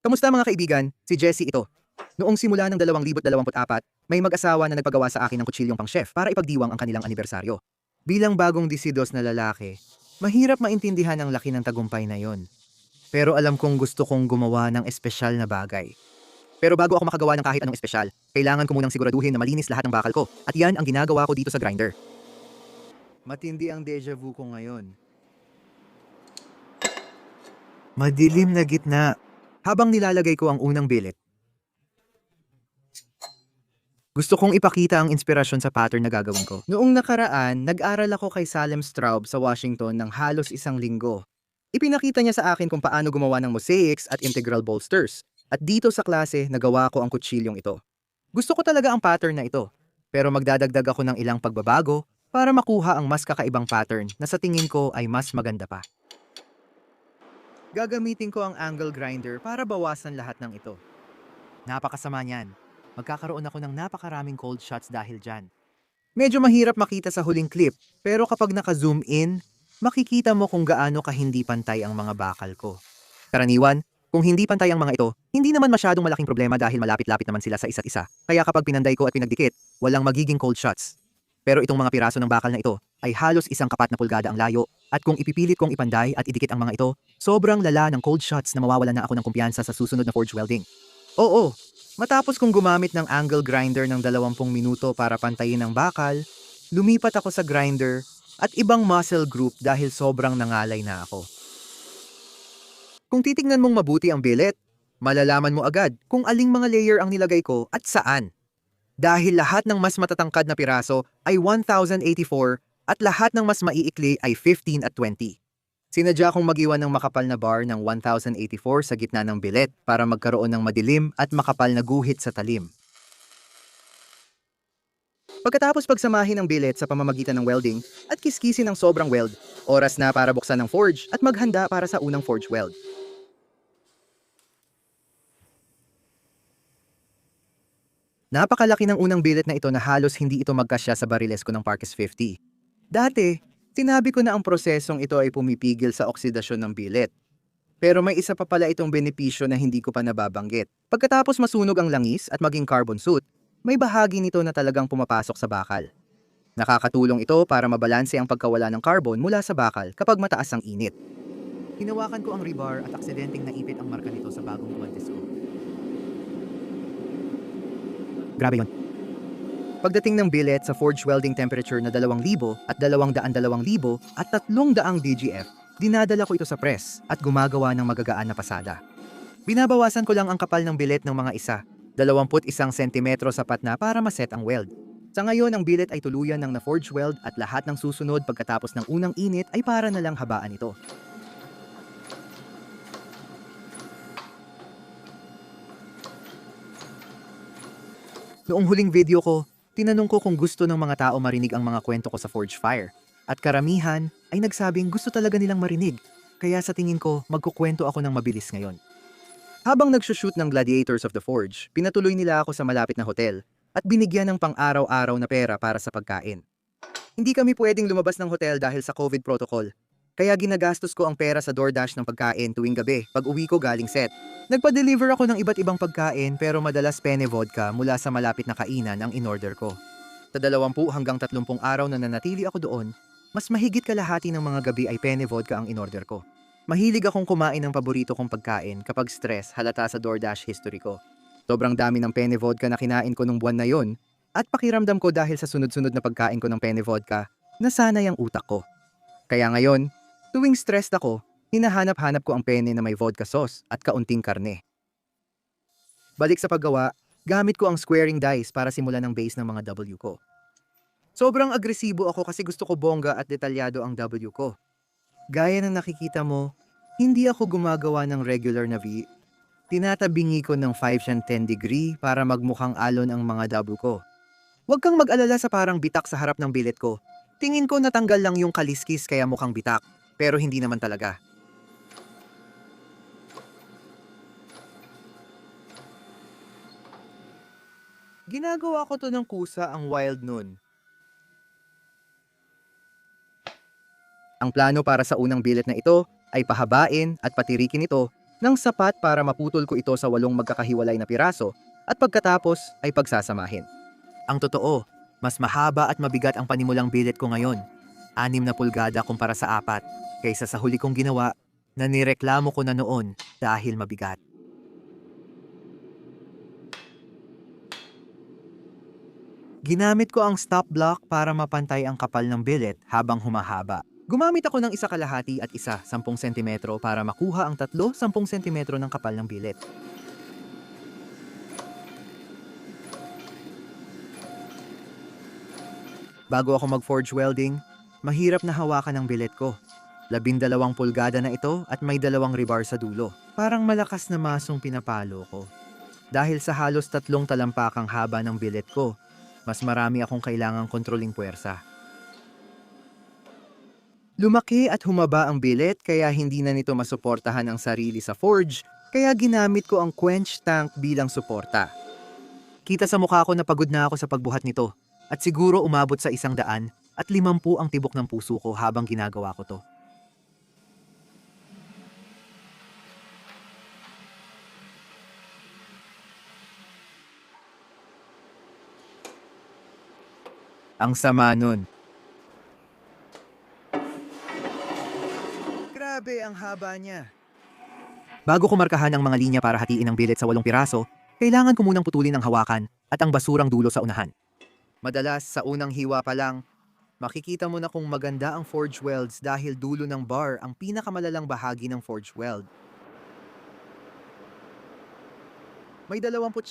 Kamusta mga kaibigan? Si Jessie ito. Noong simula ng 2024, may mag-asawa na nagpagawa sa akin ng kutsilyong pang-chef para ipagdiwang ang kanilang anibersaryo. Bilang bagong disidos na lalaki, mahirap maintindihan ang laki ng tagumpay na yon. Pero alam kong gusto kong gumawa ng espesyal na bagay. Pero bago ako makagawa ng kahit anong espesyal, kailangan ko munang siguraduhin na malinis lahat ng bakal ko. At yan ang ginagawa ko dito sa grinder. Matindi ang deja vu ko ngayon. Madilim na gitna. Habang nilalagay ko ang unang billet, gusto kong ipakita ang inspirasyon sa pattern na gagawin ko. Noong nakaraan, nag-aral ako kay Salem Straub sa Washington ng halos 1 linggo. Ipinakita niya sa akin kung paano gumawa ng mosaics at integral bolsters. At dito sa klase, nagawa ko ang kutsilyong ito. Gusto ko talaga ang pattern na ito. Pero magdadagdag ako ng ilang pagbabago para makuha ang mas kakaibang pattern na sa tingin ko ay mas maganda pa. Gagamitin ko ang angle grinder para bawasan lahat ng ito. Napakasama niyan. Magkakaroon ako ng napakaraming cold shots dahil dyan. Medyo mahirap makita sa huling clip, pero kapag naka-zoom in, makikita mo kung gaano kahindi pantay ang mga bakal ko. Karaniwan, kung hindi pantay ang mga ito, hindi naman masyadong malaking problema dahil malapit-lapit naman sila sa isa't isa. Kaya kapag pinanday ko at pinagdikit, walang magiging cold shots. Pero itong mga piraso ng bakal na ito ay halos 1 4 pulgada ang layo at kung ipipilit kong ipanday at idikit ang mga ito, sobrang lala ng cold shots na mawawalan na ako ng kumpiyansa sa susunod na forge welding. Oo, matapos kong gumamit ng angle grinder ng 20 minuto para pantayin ang bakal, lumipat ako sa grinder at ibang muscle group dahil sobrang nangalay na ako. Kung titingnan mong mabuti ang billet, malalaman mo agad kung aling mga layer ang nilagay ko at saan. Dahil lahat ng mas matatangkad na piraso ay 1084 at lahat ng mas maiikli ay 15 at 20. Sinadya kong mag-iwan ng makapal na bar ng 1084 sa gitna ng billet para magkaroon ng madilim at makapal na guhit sa talim. Pagkatapos pagsamahin ang billet sa pamamagitan ng welding at kiskisin ng sobrang weld, oras na para buksan ng forge at maghanda para sa unang forge weld. Napakalaki ng unang billet na ito na halos hindi ito magkasya sa bariles ko ng Parkes 50. Dati, sinabi ko na ang prosesong ito ay pumipigil sa oksidasyon ng billet. Pero may isa pa pala itong benepisyo na hindi ko pa nababanggit. Pagkatapos masunog ang langis at maging carbon soot, may bahagi nito na talagang pumapasok sa bakal. Nakakatulong ito para mabalanse ang pagkawala ng carbon mula sa bakal kapag mataas ang init. Hinawakan ko ang rebar at aksidenteng naipit ang marka nito sa bagong guwantes ko. Grabe yun. Pagdating ng billet sa forge welding temperature na 2,000 at 200 at 300 DGF, dinadala ko ito sa press at gumagawa ng magagaan na pasada. Binabawasan ko lang ang kapal ng billet ng mga isa, 21 sentimetro sapat na para maset ang weld. Sa ngayon, ang billet ay tuluyan ng na-forge weld at lahat ng susunod pagkatapos ng unang init ay para na lang habaan ito. Noong huling video ko, tinanong ko kung gusto ng mga tao marinig ang mga kwento ko sa Forge Fire. At karamihan ay nagsabing gusto talaga nilang marinig. Kaya sa tingin ko, magkukwento ako ng mabilis ngayon. Habang nagsushoot ng Gladiators of the Forge, pinatuloy nila ako sa malapit na hotel at binigyan ng pang-araw-araw na pera para sa pagkain. Hindi kami pwedeng lumabas ng hotel dahil sa COVID protocol. Kaya ginagastos ko ang pera sa DoorDash ng pagkain tuwing gabi pag uwi ko galing set. Nagpa-deliver ako ng iba't ibang pagkain pero madalas penne vodka mula sa malapit na kainan ang in-order ko. Sa 20 hanggang 30 araw na nanatili ako doon, mas mahigit kalahati ng mga gabi ay penne vodka ang in-order ko. Mahilig akong kumain ng paborito kong pagkain kapag stress halata sa DoorDash history ko. Sobrang dami ng penne vodka na kinain ko nung buwan na yon at pakiramdam ko dahil sa sunod-sunod na pagkain ko ng penne vodka, nasanay ang utak ko. Kaya ngayon, tuwing stressed ako, hinahanap-hanap ko ang penne na may vodka sauce at kaunting karne. Balik sa paggawa, gamit ko ang squaring dice para simulan ang base ng mga W ko. Sobrang agresibo ako kasi gusto ko bongga at detalyado ang W ko. Gaya ng nakikita mo, hindi ako gumagawa ng regular na V. Tinatabingi ko ng 510 degree para magmukhang alon ang mga W ko. Huwag kang mag-alala sa parang bitak sa harap ng billet ko. Tingin ko natanggal lang yung kaliskis kaya mukhang bitak, pero hindi naman talaga. Ginagawa ko to ng kusa ang wild noon. Ang plano para sa unang billet na ito ay pahabain at patirikin ito Nang sapat para maputol ko ito sa 8 magkakahiwalay na piraso at pagkatapos ay pagsasamahin. Ang totoo, mas mahaba at mabigat ang panimulang billet ko ngayon. 6 na pulgada kumpara sa 4, kaysa sa huli kong ginawa na nireklamo ko na noon dahil mabigat. Ginamit ko ang stop block para mapantay ang kapal ng billet habang humahaba. Gumamit ako ng 1 kalahati at 10 sentimetro para makuha ang 10 sentimetro ng kapal ng billet. Bago ako mag-forge welding, mahirap na hawakan ang billet ko. 12 pulgada na ito at may 2 rebar sa dulo. Parang malakas na masong pinapalo ko. Dahil sa halos 3 talampakang haba ng billet ko, mas marami akong kailangang kontroling puwersa. Lumaki at humaba ang billet kaya hindi na nito masuportahan ang sarili sa forge, kaya ginamit ko ang quench tank bilang suporta. Kita sa mukha ko na pagod na ako sa pagbuhat nito at siguro umabot sa 100 at 50 ang tibok ng puso ko habang ginagawa ko to. Ang sama nun. Grabe ang haba niya. Bago ko markahan ang mga linya para hatiin ang billet sa 8 piraso, kailangan ko munang putulin ang hawakan at ang basurang dulo sa unahan. Madalas sa unang hiwa pa lang, makikita mo na kung maganda ang forge welds dahil dulo ng bar ang pinakamalalang bahagi ng forge weld. May 29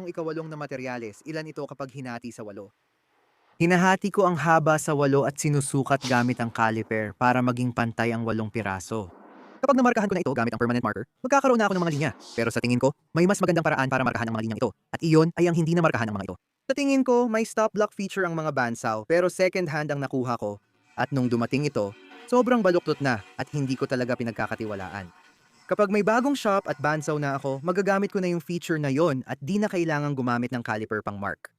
ikawalong na materyales, ilan ito kapag hinati sa 8. Hinahati ko ang haba sa 8 at sinusukat gamit ang caliper para maging pantay ang 8 piraso. Kapag namarkahan ko na ito gamit ang permanent marker, magkakaroon na ako ng mga linya. Pero sa tingin ko, may mas magandang paraan para markahan ang mga linyang ito. At iyon ay ang hindi namarkahan ng mga ito. Sa tingin ko, may stop block feature ang mga bandsaw pero second hand ang nakuha ko. At nung dumating ito, sobrang baluktot na at hindi ko talaga pinagkakatiwalaan. Kapag may bagong shop at bandsaw na ako, magagamit ko na yung feature na yon at di na kailangang gumamit ng caliper pang mark.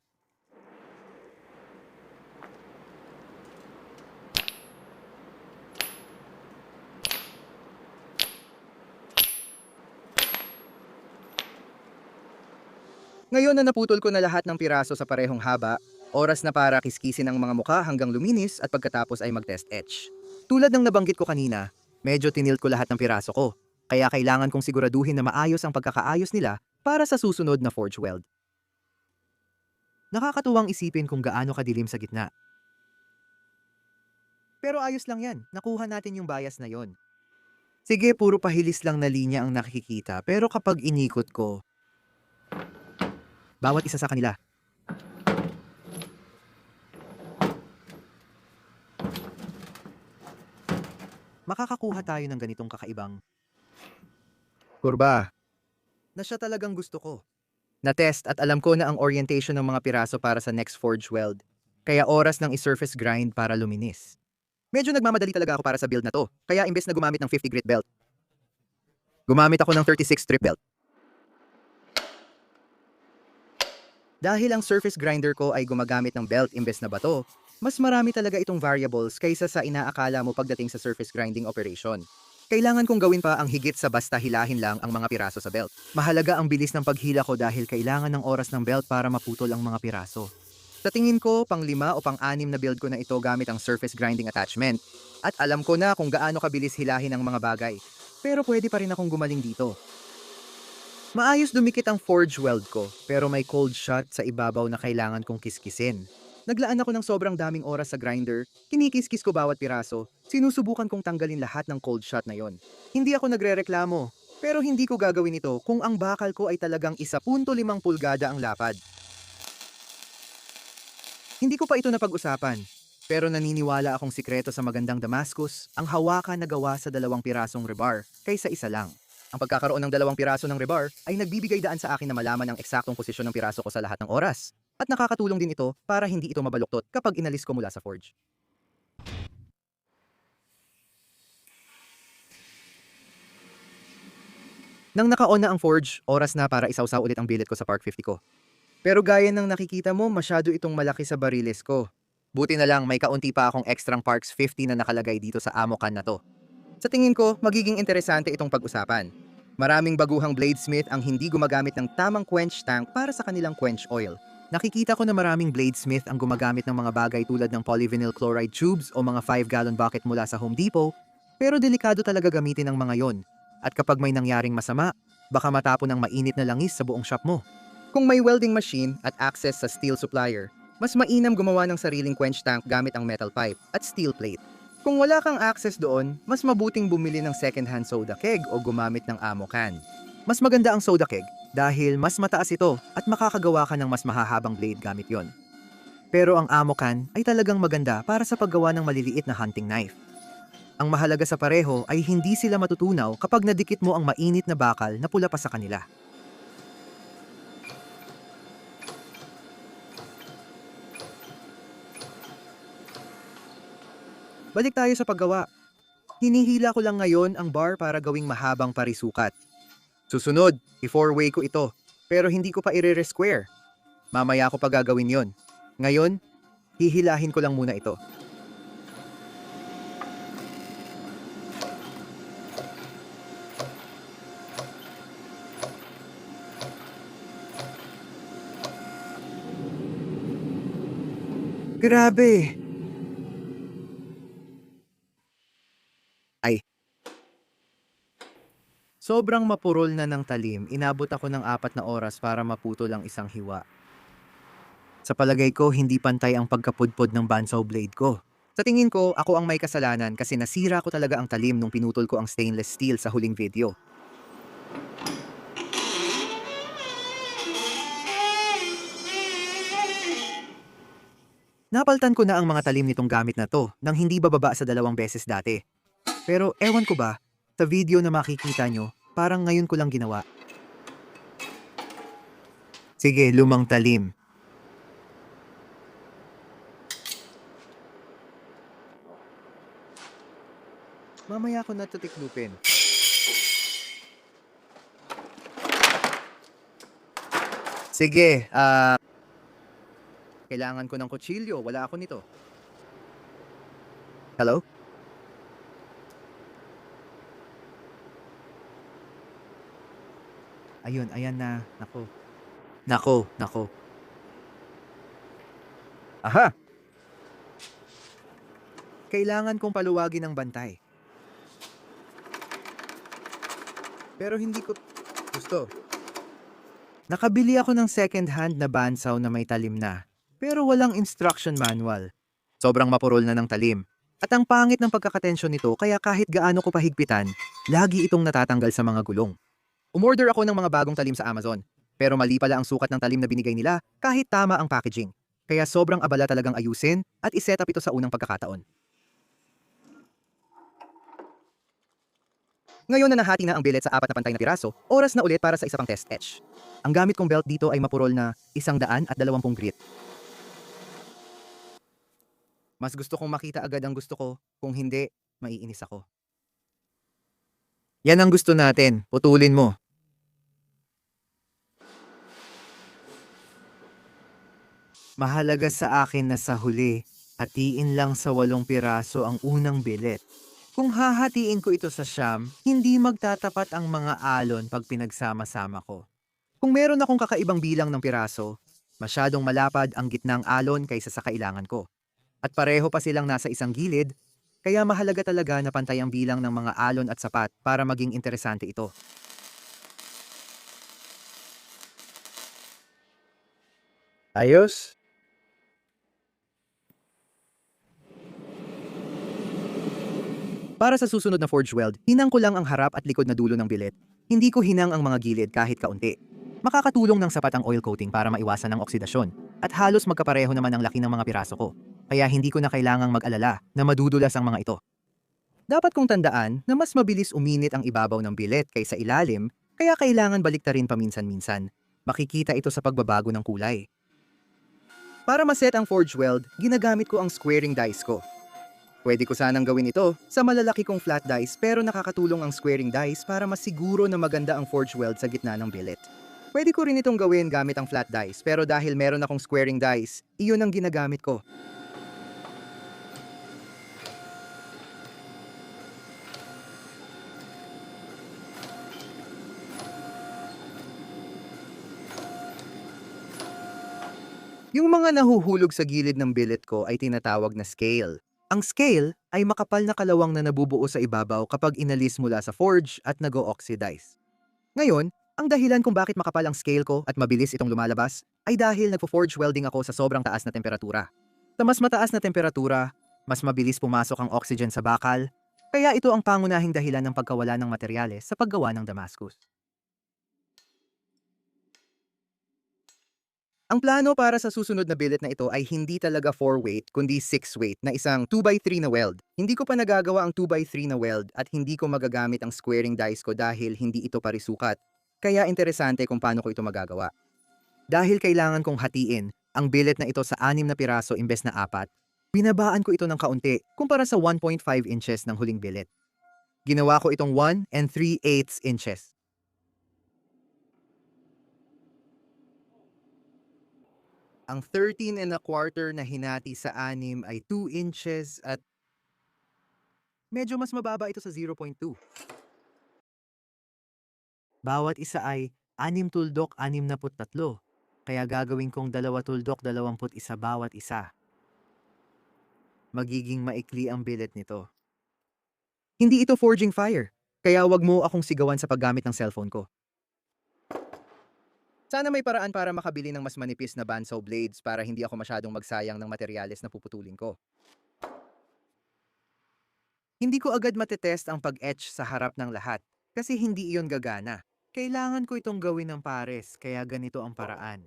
Ngayon na naputol ko na lahat ng piraso sa parehong haba, oras na para kiskisin ang mga mukha hanggang luminis at pagkatapos ay mag-test etch. Tulad ng nabanggit ko kanina, medyo tinilt ko lahat ng piraso ko, kaya kailangan kong siguraduhin na maayos ang pagkakaayos nila para sa susunod na forge weld. Nakakatuwang isipin kung gaano kadilim sa gitna. Pero ayos lang yan, nakuha natin yung bias na yon. Sige, puro pahilis lang na linya ang nakikita, pero kapag inikot ko, bawat isa sa kanila, makakakuha tayo ng ganitong kakaibang kurba na siya talagang gusto ko. Na-test at alam ko na ang orientation ng mga piraso para sa next forge weld, kaya oras ng i-surface grind para luminis. Medyo nagmamadali talaga ako para sa build na to, kaya imbes na gumamit ng 50 grit belt, gumamit ako ng 36 strip belt. Dahil ang surface grinder ko ay gumagamit ng belt imbes na bato, mas marami talaga itong variables kaysa sa inaakala mo pagdating sa surface grinding operation. Kailangan kong gawin pa ang higit sa basta hilahin lang ang mga piraso sa belt. Mahalaga ang bilis ng paghila ko dahil kailangan ng oras ng belt para maputol ang mga piraso. Sa tingin ko, pang 5 o pang 6 na build ko na ito gamit ang surface grinding attachment. At alam ko na kung gaano kabilis hilahin ang mga bagay. Pero pwede pa rin akong gumaling dito. Maayos dumikit ang forge weld ko, pero may cold shot sa ibabaw na kailangan kong kiskisin. Naglaan ako ng sobrang daming oras sa grinder, kinikiskis ko bawat piraso, sinusubukan kong tanggalin lahat ng cold shot na yon. Hindi ako nagrereklamo, pero hindi ko gagawin ito kung ang bakal ko ay talagang 1.5 pulgada ang lapad. Hindi ko pa ito napag-usapan, pero naniniwala akong sikreto sa magandang Damascus ang hawakan na gawa sa 2 pirasong rebar kaysa 1 lang. Ang pagkakaroon ng 2 piraso ng rebar ay nagbibigay daan sa akin na malaman ang eksaktong posisyon ng piraso ko sa lahat ng oras. At nakakatulong din ito para hindi ito mabaluktot kapag inalis ko mula sa forge. Nang naka-on na ang forge, oras na para isawsaw ulit ang billet ko sa Park 50 ko. Pero gaya ng nakikita mo, masyado itong malaki sa bariles ko. Buti na lang may kaunti pa akong extrang Parks 50 na nakalagay dito sa ammo can na to. Sa tingin ko, magiging interesante itong pag-usapan. Maraming baguhang bladesmith ang hindi gumagamit ng tamang quench tank para sa kanilang quench oil. Nakikita ko na maraming bladesmith ang gumagamit ng mga bagay tulad ng polyvinyl chloride tubes o mga 5-gallon bucket mula sa Home Depot, pero delikado talaga gamitin ang mga yon. At kapag may nangyaring masama, baka matapon ng mainit na langis sa buong shop mo. Kung may welding machine at access sa steel supplier, mas mainam gumawa ng sariling quench tank gamit ang metal pipe at steel plate. Kung wala kang access doon, mas mabuting bumili ng second-hand soda keg o gumamit ng ammo can. Mas maganda ang soda keg dahil mas mataas ito at makakagawa ka ng mas mahahabang blade gamit yon. Pero ang ammo can ay talagang maganda para sa paggawa ng maliliit na hunting knife. Ang mahalaga sa pareho ay hindi sila matutunaw kapag nadikit mo ang mainit na bakal na pula pa sa kanila. Balik tayo sa paggawa. Hinihila ko lang ngayon ang bar para gawing mahabang parisukat. Susunod, i-4-way ko ito, pero hindi ko pa i-re-square. Mamaya ko pa gagawin yon. Ngayon, hihilahin ko lang muna ito. Grabe! Ay, sobrang mapurol na ng talim, inabot ako ng 4 na oras para maputol ang isang hiwa. Sa palagay ko, hindi pantay ang pagkapudpod ng bandsaw blade ko. Sa tingin ko, ako ang may kasalanan kasi nasira ko talaga ang talim nung pinutol ko ang stainless steel sa huling video. Napaltan ko na ang mga talim nitong gamit na to nang hindi bababa sa 2 beses dati. Pero ewan ko ba, sa video na makikita nyo, parang ngayon ko lang ginawa. Sige, lumang talim. Mamaya ko na ito tiklupin. Sige, kailangan ko ng kutsilyo. Wala ako nito. Hello? Ayun, ayan na. Nako. Aha! Kailangan kong paluwagin ang bantay. Pero hindi ko gusto. Nakabili ako ng second-hand na bandsaw na may talim na, pero walang instruction manual. Sobrang mapurol na ng talim. At ang pangit ng pagkakatensyon nito kaya kahit gaano ko pahigpitan, lagi itong natatanggal sa mga gulong. Umorder ako ng mga bagong talim sa Amazon, pero mali pala ang sukat ng talim na binigay nila kahit tama ang packaging. Kaya sobrang abala talagang ayusin at iset up ito sa unang pagkakataon. Ngayon na nahati na ang billet sa 4 na pantay na piraso, oras na ulit para sa isa pang test etch. Ang gamit kong belt dito ay mapurol na 120 grit. Mas gusto kong makita agad ang gusto ko, kung hindi, maiinis ako. Yan ang gusto natin, putulin mo. Mahalaga sa akin na sa huli, hatiin lang sa 8 piraso ang unang billet. Kung hahatiin ko ito sa siyam, hindi magtatapat ang mga alon pag pinagsama-sama ko. Kung meron akong kakaibang bilang ng piraso, masyadong malapad ang gitnang alon kaysa sa kailangan ko. At pareho pa silang nasa isang gilid, kaya mahalaga talaga na pantay ang bilang ng mga alon at sapat para maging interesante ito. Ayos? Para sa susunod na forge weld, hinang ko lang ang harap at likod na dulo ng billet. Hindi ko hinang ang mga gilid kahit kaunti. Makakatulong ng sapat ang oil coating para maiwasan ang oksidasyon. At halos magkapareho naman ang laki ng mga piraso ko. Kaya hindi ko na kailangang mag-alala na madudulas ang mga ito. Dapat kong tandaan na mas mabilis uminit ang ibabaw ng billet kaysa ilalim, kaya kailangan baliktarin paminsan-minsan. Makikita ito sa pagbabago ng kulay. Para maset ang forge weld, ginagamit ko ang squaring dice ko. Pwede ko sanang gawin ito sa malalaki kong flat dice pero nakakatulong ang squaring dice para masiguro na maganda ang forge weld sa gitna ng billet. Pwede ko rin itong gawin gamit ang flat dice pero dahil meron akong squaring dice, iyon ang ginagamit ko. Yung mga nahuhulog sa gilid ng billet ko ay tinatawag na scale. Ang scale ay makapal na kalawang na nabubuo sa ibabaw kapag inalis mula sa forge at nag-o-oxidize. Ngayon, ang dahilan kung bakit makapal ang scale ko at mabilis itong lumalabas ay dahil nagpo-forge welding ako sa sobrang taas na temperatura. Sa mas mataas na temperatura, mas mabilis pumasok ang oxygen sa bakal, kaya ito ang pangunahing dahilan ng pagkawala ng materyales sa paggawa ng Damascus. Ang plano para sa susunod na billet na ito ay hindi talaga 4-weight kundi 6-weight na isang 2x3 na weld. Hindi ko pa nagagawa ang 2x3 na weld at hindi ko magagamit ang squaring dies ko dahil hindi ito parisukat. Kaya interesante kung paano ko ito magagawa. Dahil kailangan kong hatiin ang billet na ito sa 6 na piraso imbes na 4, binabaan ko ito ng kaunti kumpara sa 1.5 inches ng huling billet. Ginawa ko itong 1 and 3/8 inches. Ang 13 and a quarter na hinati sa 6 ay 2 inches at medyo mas mababa ito sa 0.2. Bawat isa ay 6 tuldok 63. Kaya gagawin kong 2 tuldok 21 bawat isa. Magiging maikli ang billet nito. Hindi ito forging fire, kaya wag mo akong sigawan sa paggamit ng cellphone ko. Sana may paraan para makabili ng mas manipis na bandsaw blades para hindi ako masyadong magsayang ng materyales na puputulin ko. Hindi ko agad matetest ang pag-etch sa harap ng lahat kasi hindi iyon gagana. Kailangan ko itong gawin ng pares kaya ganito ang paraan.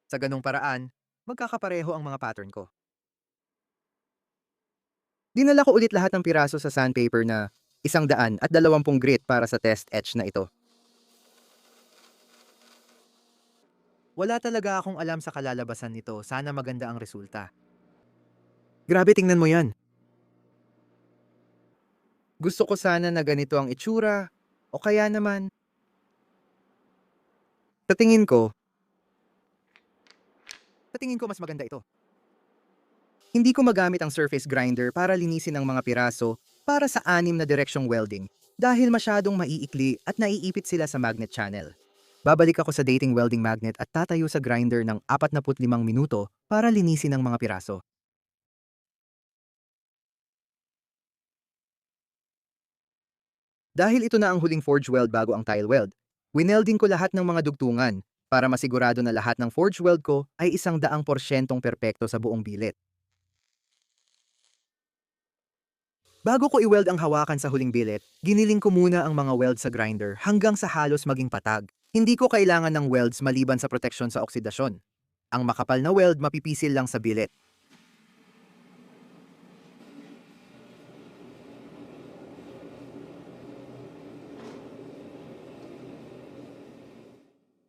Sa ganong paraan, magkakapareho ang mga pattern ko. Dinala ko ulit lahat ng piraso sa sandpaper na 120 grit para sa test etch na ito. Wala talaga akong alam sa kalalabasan nito, sana maganda ang resulta. Grabe, tingnan mo yan. Gusto ko sana na ganito ang itsura, o kaya naman, sa tingin ko, mas maganda ito. Hindi ko magamit ang surface grinder para linisin ang mga piraso para sa 6 na direksyong welding dahil masyadong maiikli at naiipit sila sa magnet channel. Babalik ako sa dating welding magnet at tatayo sa grinder ng 45 minuto para linisin ang mga piraso. Dahil ito na ang huling forge weld bago ang tile weld, winelding ko lahat ng mga dugtungan para masigurado na lahat ng forge weld ko ay 100% perpekto sa buong bilit. Bago ko i-weld ang hawakan sa huling billet, giniling ko muna ang mga weld sa grinder hanggang sa halos maging patag. Hindi ko kailangan ng welds maliban sa proteksyon sa oksidasyon. Ang makapal na weld mapipisil lang sa billet.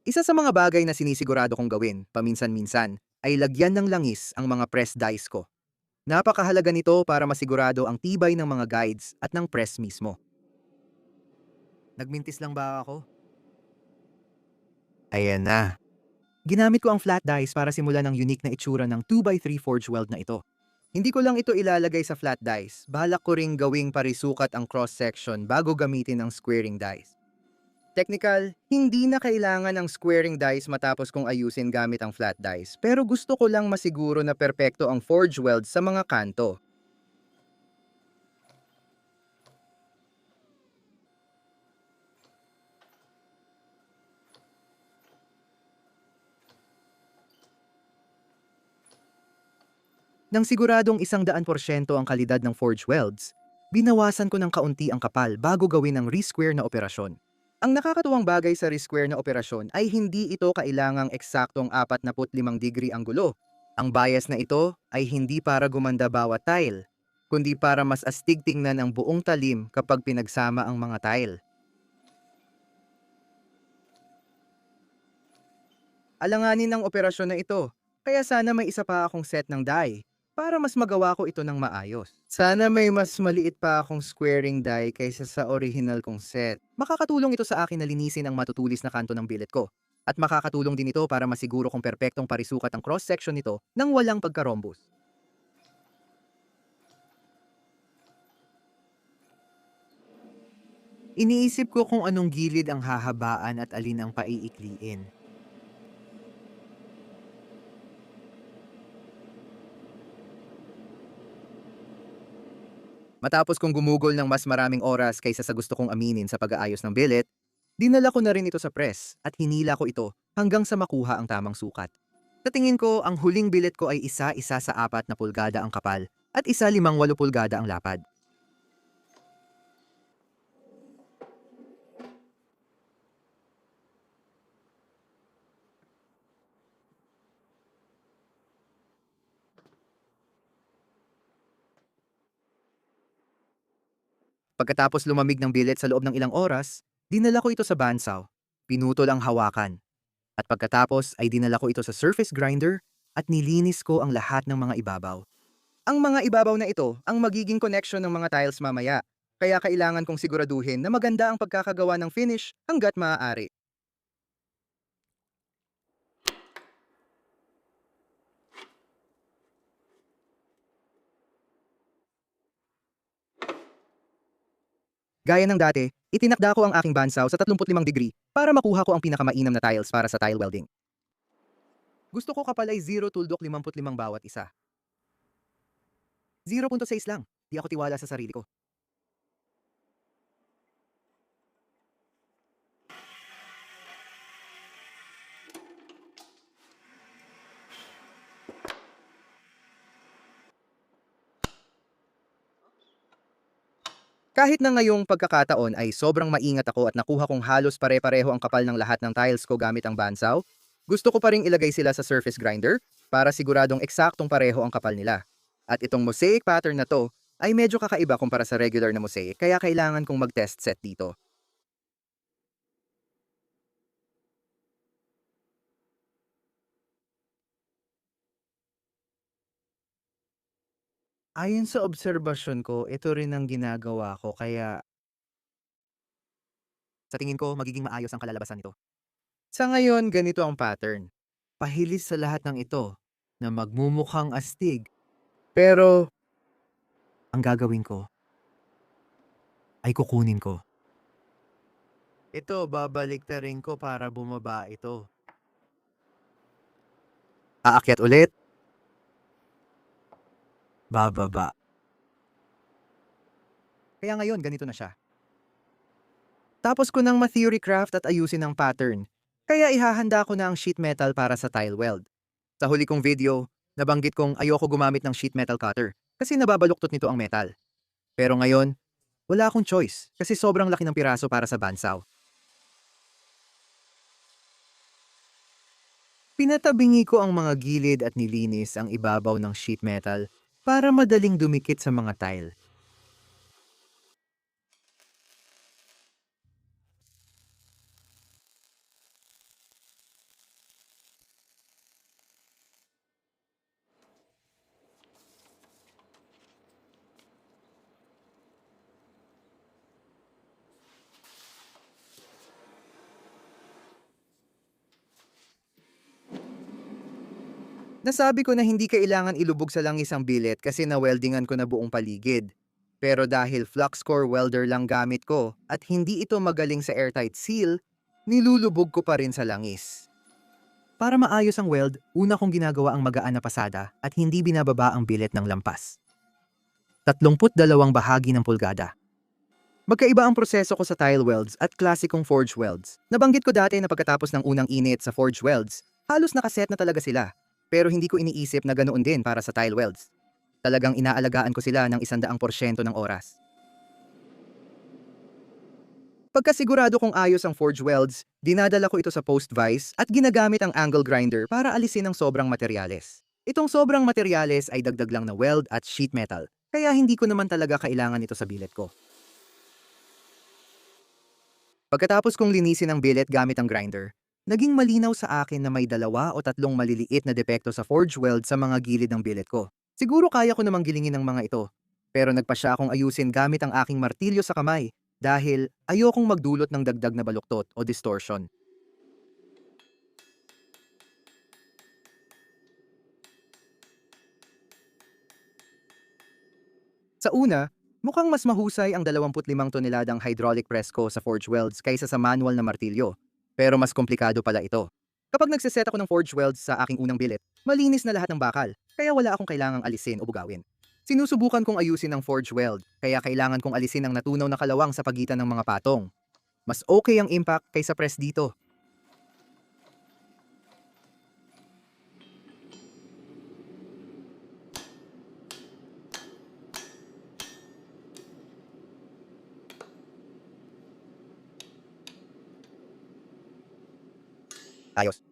Isa sa mga bagay na sinisigurado kong gawin, paminsan-minsan, ay lagyan ng langis ang mga press dies ko. Napakahalaga nito para masigurado ang tibay ng mga guides at ng press mismo. Nagmintis lang ba ako? Ayan na. Ginamit ko ang flat dies para simulan ang unique na itsura ng 2x3 forge weld na ito. Hindi ko lang ito ilalagay sa flat dies, balak ko ring gawing parisukat ang cross-section bago gamitin ang squaring dies. Technical, hindi na kailangan ng squaring dies matapos kong ayusin gamit ang flat dies, pero gusto ko lang masiguro na perpekto ang forge weld sa mga kanto. Nang siguradong 100% ang kalidad ng forge welds, binawasan ko ng kaunti ang kapal bago gawin ang re-square na operasyon. Ang nakakatuwang bagay sa re-square na operasyon ay hindi ito kailangang eksaktong 45 degree ang gulo. Ang bias na ito ay hindi para gumanda bawat tile, kundi para mas astig tingnan ang buong talim kapag pinagsama ang mga tile. Alanganin ang operasyon na ito, kaya sana may isa pa akong set ng die para mas magawa ko ito ng maayos. Sana may mas maliit pa akong squaring die kaysa sa original kong set. Makakatulong ito sa akin na linisin ang matutulis na kanto ng billet ko. At makakatulong din ito para masiguro kong perpektong parisukat ang cross-section nito nang walang pagkarombus. Iniisip ko kung anong gilid ang hahabaan at alin ang paiikliin. Matapos kong gumugol ng mas maraming oras kaysa sa gusto kong aminin sa pag-aayos ng billet, dinala ko na rin ito sa press at hinila ko ito hanggang sa makuha ang tamang sukat. Sa tingin ko, ang huling billet ko ay isa-isa sa 4 na pulgada ang kapal at isa 5-8 pulgada ang lapad. Pagkatapos lumamig ng billet sa loob ng ilang oras, dinala ko ito sa bandsaw. Pinutol ang hawakan. At pagkatapos ay dinala ko ito sa surface grinder at nilinis ko ang lahat ng mga ibabaw. Ang mga ibabaw na ito ang magiging connection ng mga tiles mamaya. Kaya kailangan kong siguraduhin na maganda ang pagkakagawa ng finish hanggat maaari. Gaya ng dati, itinakda ko ang aking bandsaw sa 35 degree para makuha ko ang pinakamainam na tiles para sa tile welding. Gusto ko kapal ay 0 tuldok 55 bawat isa. 0.6 lang. Di ako tiwala sa sarili ko. Kahit na ngayong pagkakataon ay sobrang maingat ako at nakuha kong halos pare-pareho ang kapal ng lahat ng tiles ko gamit ang bandsaw, gusto ko pa ring ilagay sila sa surface grinder para siguradong eksaktong pareho ang kapal nila. At itong mosaic pattern na to ay medyo kakaiba kumpara sa regular na mosaic kaya kailangan kong mag-test set dito. Ayon sa obserbasyon ko, ito rin ang ginagawa ko kaya sa tingin ko magiging maayos ang kalalabasan nito. Sa ngayon, ganito ang pattern. Pahilis sa lahat ng ito na magmumukhang astig. Pero ang gagawin ko ay kukunin ko. Ito, babaliktarin ko para bumaba ito. Aakyat ulit, bababa. Kaya ngayon, ganito na siya. Tapos ko nang ma-theory craft at ayusin ang pattern. Kaya ihahanda ko na ang sheet metal para sa tile weld. Sa huli kong video, nabanggit kong ayoko gumamit ng sheet metal cutter kasi nababaluktot nito ang metal. Pero ngayon, wala akong choice kasi sobrang laki ng piraso para sa bandsaw. Pinatabingi ko ang mga gilid at nilinis ang ibabaw ng sheet metal para madaling dumikit sa mga tile. Nasabi ko na hindi kailangan ilubog sa langis ang billet kasi na-weldingan ko na buong paligid. Pero dahil flux core welder lang gamit ko at hindi ito magaling sa airtight seal, nilulubog ko pa rin sa langis. Para maayos ang weld, una kong ginagawa ang magaan na pasada at hindi binababa ang billet ng lampas. 32 bahagi ng pulgada. Magkaiba ang proseso ko sa tile welds at klasikong forge welds. Nabanggit ko dati na pagkatapos ng unang init sa forge welds, halos nakaset na talaga sila. Pero hindi ko iniisip na ganoon din para sa tile welds. Talagang inaalagaan ko sila ng 100% ng oras. Pagkasigurado kong ayos ang forge welds, dinadala ko ito sa post vise at ginagamit ang angle grinder para alisin ang sobrang materyales. Itong sobrang materyales ay dagdag lang na weld at sheet metal, kaya hindi ko naman talaga kailangan ito sa billet ko. Pagkatapos kong linisin ang billet gamit ang grinder, naging malinaw sa akin na may 2 o 3 maliliit na depekto sa forge weld sa mga gilid ng billet ko. Siguro kaya ko namang gilingin ang mga ito, pero nagpasya akong ayusin gamit ang aking martilyo sa kamay dahil ayokong magdulot ng dagdag na baluktot o distortion. Sa una, mukhang mas mahusay ang 25 toneladang hydraulic press ko sa forge welds kaysa sa manual na martilyo. Pero mas komplikado pala ito. Kapag nagsiset ako ng forge welds sa aking unang billet, malinis na lahat ng bakal, kaya wala akong kailangang alisin o bugawin. Sinusubukan kong ayusin ang forge weld, kaya kailangan kong alisin ang natunaw na kalawang sa pagitan ng mga patong. Mas okay ang impact kaysa press dito. Ayos.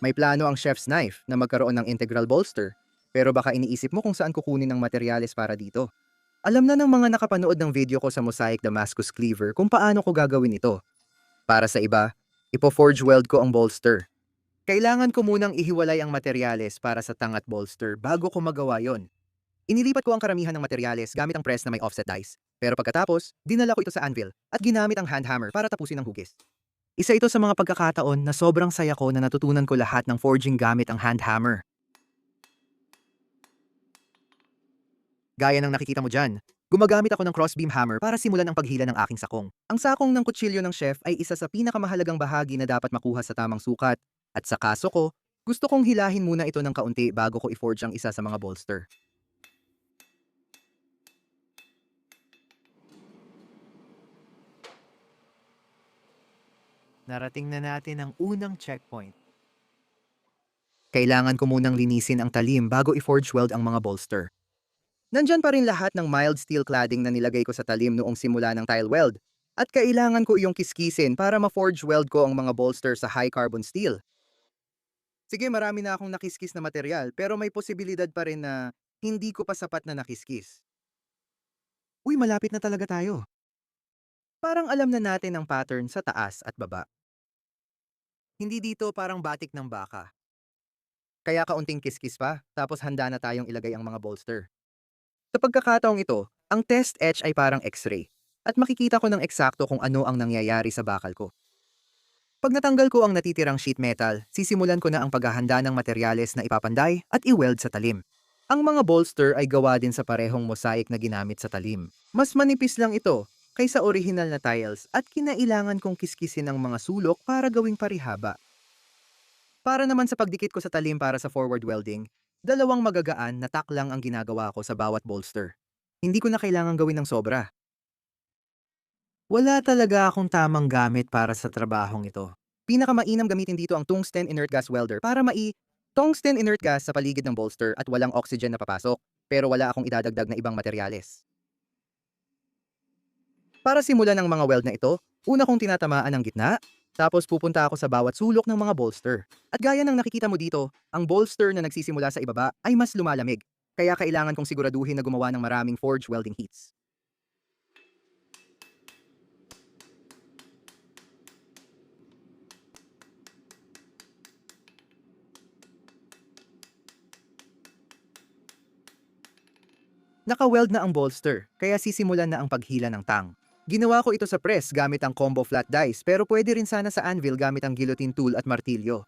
May plano ang chef's knife na magkaroon ng integral bolster, pero baka iniisip mo kung saan kukunin ang materyales para dito. Alam na ng mga nakapanood ng video ko sa Mosaic Damascus Cleaver kung paano ko gagawin ito. Para sa iba, ipo-forge weld ko ang bolster. Kailangan ko munang ihiwalay ang materyales para sa tang at bolster bago ko magawa yon. Inilipat ko ang karamihan ng materyales gamit ang press na may offset dies. Pero pagkatapos, dinala ko ito sa anvil at ginamit ang hand hammer para tapusin ang hugis. Isa ito sa mga pagkakataon na sobrang saya ko na natutunan ko lahat ng forging gamit ang hand hammer. Gaya ng nakikita mo dyan, gumagamit ako ng crossbeam hammer para simulan ang paghila ng aking sakong. Ang sakong ng kutsilyo ng chef ay isa sa pinakamahalagang bahagi na dapat makuha sa tamang sukat. At sa kaso ko, gusto kong hilahin muna ito ng kaunti bago ko i-forge ang isa sa mga bolster. Narating na natin ang unang checkpoint. Kailangan ko munang linisin ang talim bago i-forge weld ang mga bolster. Nandyan pa rin lahat ng mild steel cladding na nilagay ko sa talim noong simula ng tile weld. At kailangan ko iyong kiskisin para ma-forge weld ko ang mga bolster sa high carbon steel. Sige, marami na akong nakiskis na material pero may posibilidad pa rin na hindi ko pa sapat na nakiskis. Uy, malapit na talaga tayo. Parang alam na natin ang pattern sa taas at baba. Hindi dito parang batik ng baka. Kaya kaunting kiskis pa, tapos handa na tayong ilagay ang mga bolster. Sa pagkakataong ito, ang test etch ay parang x-ray. At makikita ko ng eksakto kung ano ang nangyayari sa bakal ko. Pag natanggal ko ang natitirang sheet metal, sisimulan ko na ang paghahanda ng materyales na ipapanday at i-weld sa talim. Ang mga bolster ay gawa din sa parehong mosaic na ginamit sa talim. Mas manipis lang ito kaysa original na tiles at kinailangan kong kiskisin ang mga sulok para gawing parihaba. Para naman sa pagdikit ko sa talim para sa forward welding, dalawang magagaan na tack lang ang ginagawa ko sa bawat bolster. Hindi ko na kailangan gawin ng sobra. Wala talaga akong tamang gamit para sa trabahong ito. Pinakamainam gamitin dito ang tungsten inert gas welder para tungsten inert gas sa paligid ng bolster at walang oxygen na papasok, pero wala akong idadagdag na ibang materyales. Para simulan ang mga weld na ito, una kong tinatamaan ang gitna, tapos pupunta ako sa bawat sulok ng mga bolster. At gaya ng nakikita mo dito, ang bolster na nagsisimula sa ibaba ay mas lumalamig, kaya kailangan kong siguraduhin na gumawa ng maraming forge welding heats. Naka-weld na ang bolster, kaya sisimulan na ang paghila ng tang. Ginawa ko ito sa press gamit ang combo flat dies pero pwede rin sana sa anvil gamit ang guillotine tool at martilyo.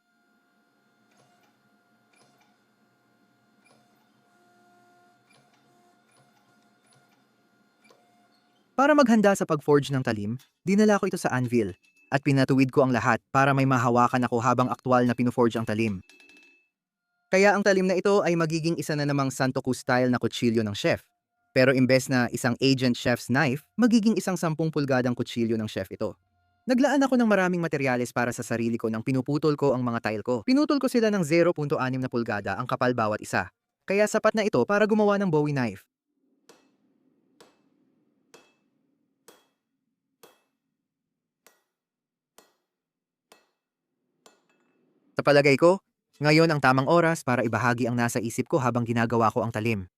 Para maghanda sa pag-forge ng talim, dinala ko ito sa anvil at pinatuwid ko ang lahat para may mahawakan ako habang aktwal na pinuforge ang talim. Kaya ang talim na ito ay magiging isa na namang Santoku style na kutsilyo ng chef. Pero imbes na isang agent chef's knife, magiging isang 10 pulgadang kutsilyo ng chef ito. Naglaan ako ng maraming materyales para sa sarili ko nang pinuputol ko ang mga tile ko. Pinutol ko sila ng 0.6 na pulgada ang kapal bawat isa. Kaya sapat na ito para gumawa ng Bowie knife. Sa palagay ko, ngayon ang tamang oras para ibahagi ang nasa isip ko habang ginagawa ko ang talim.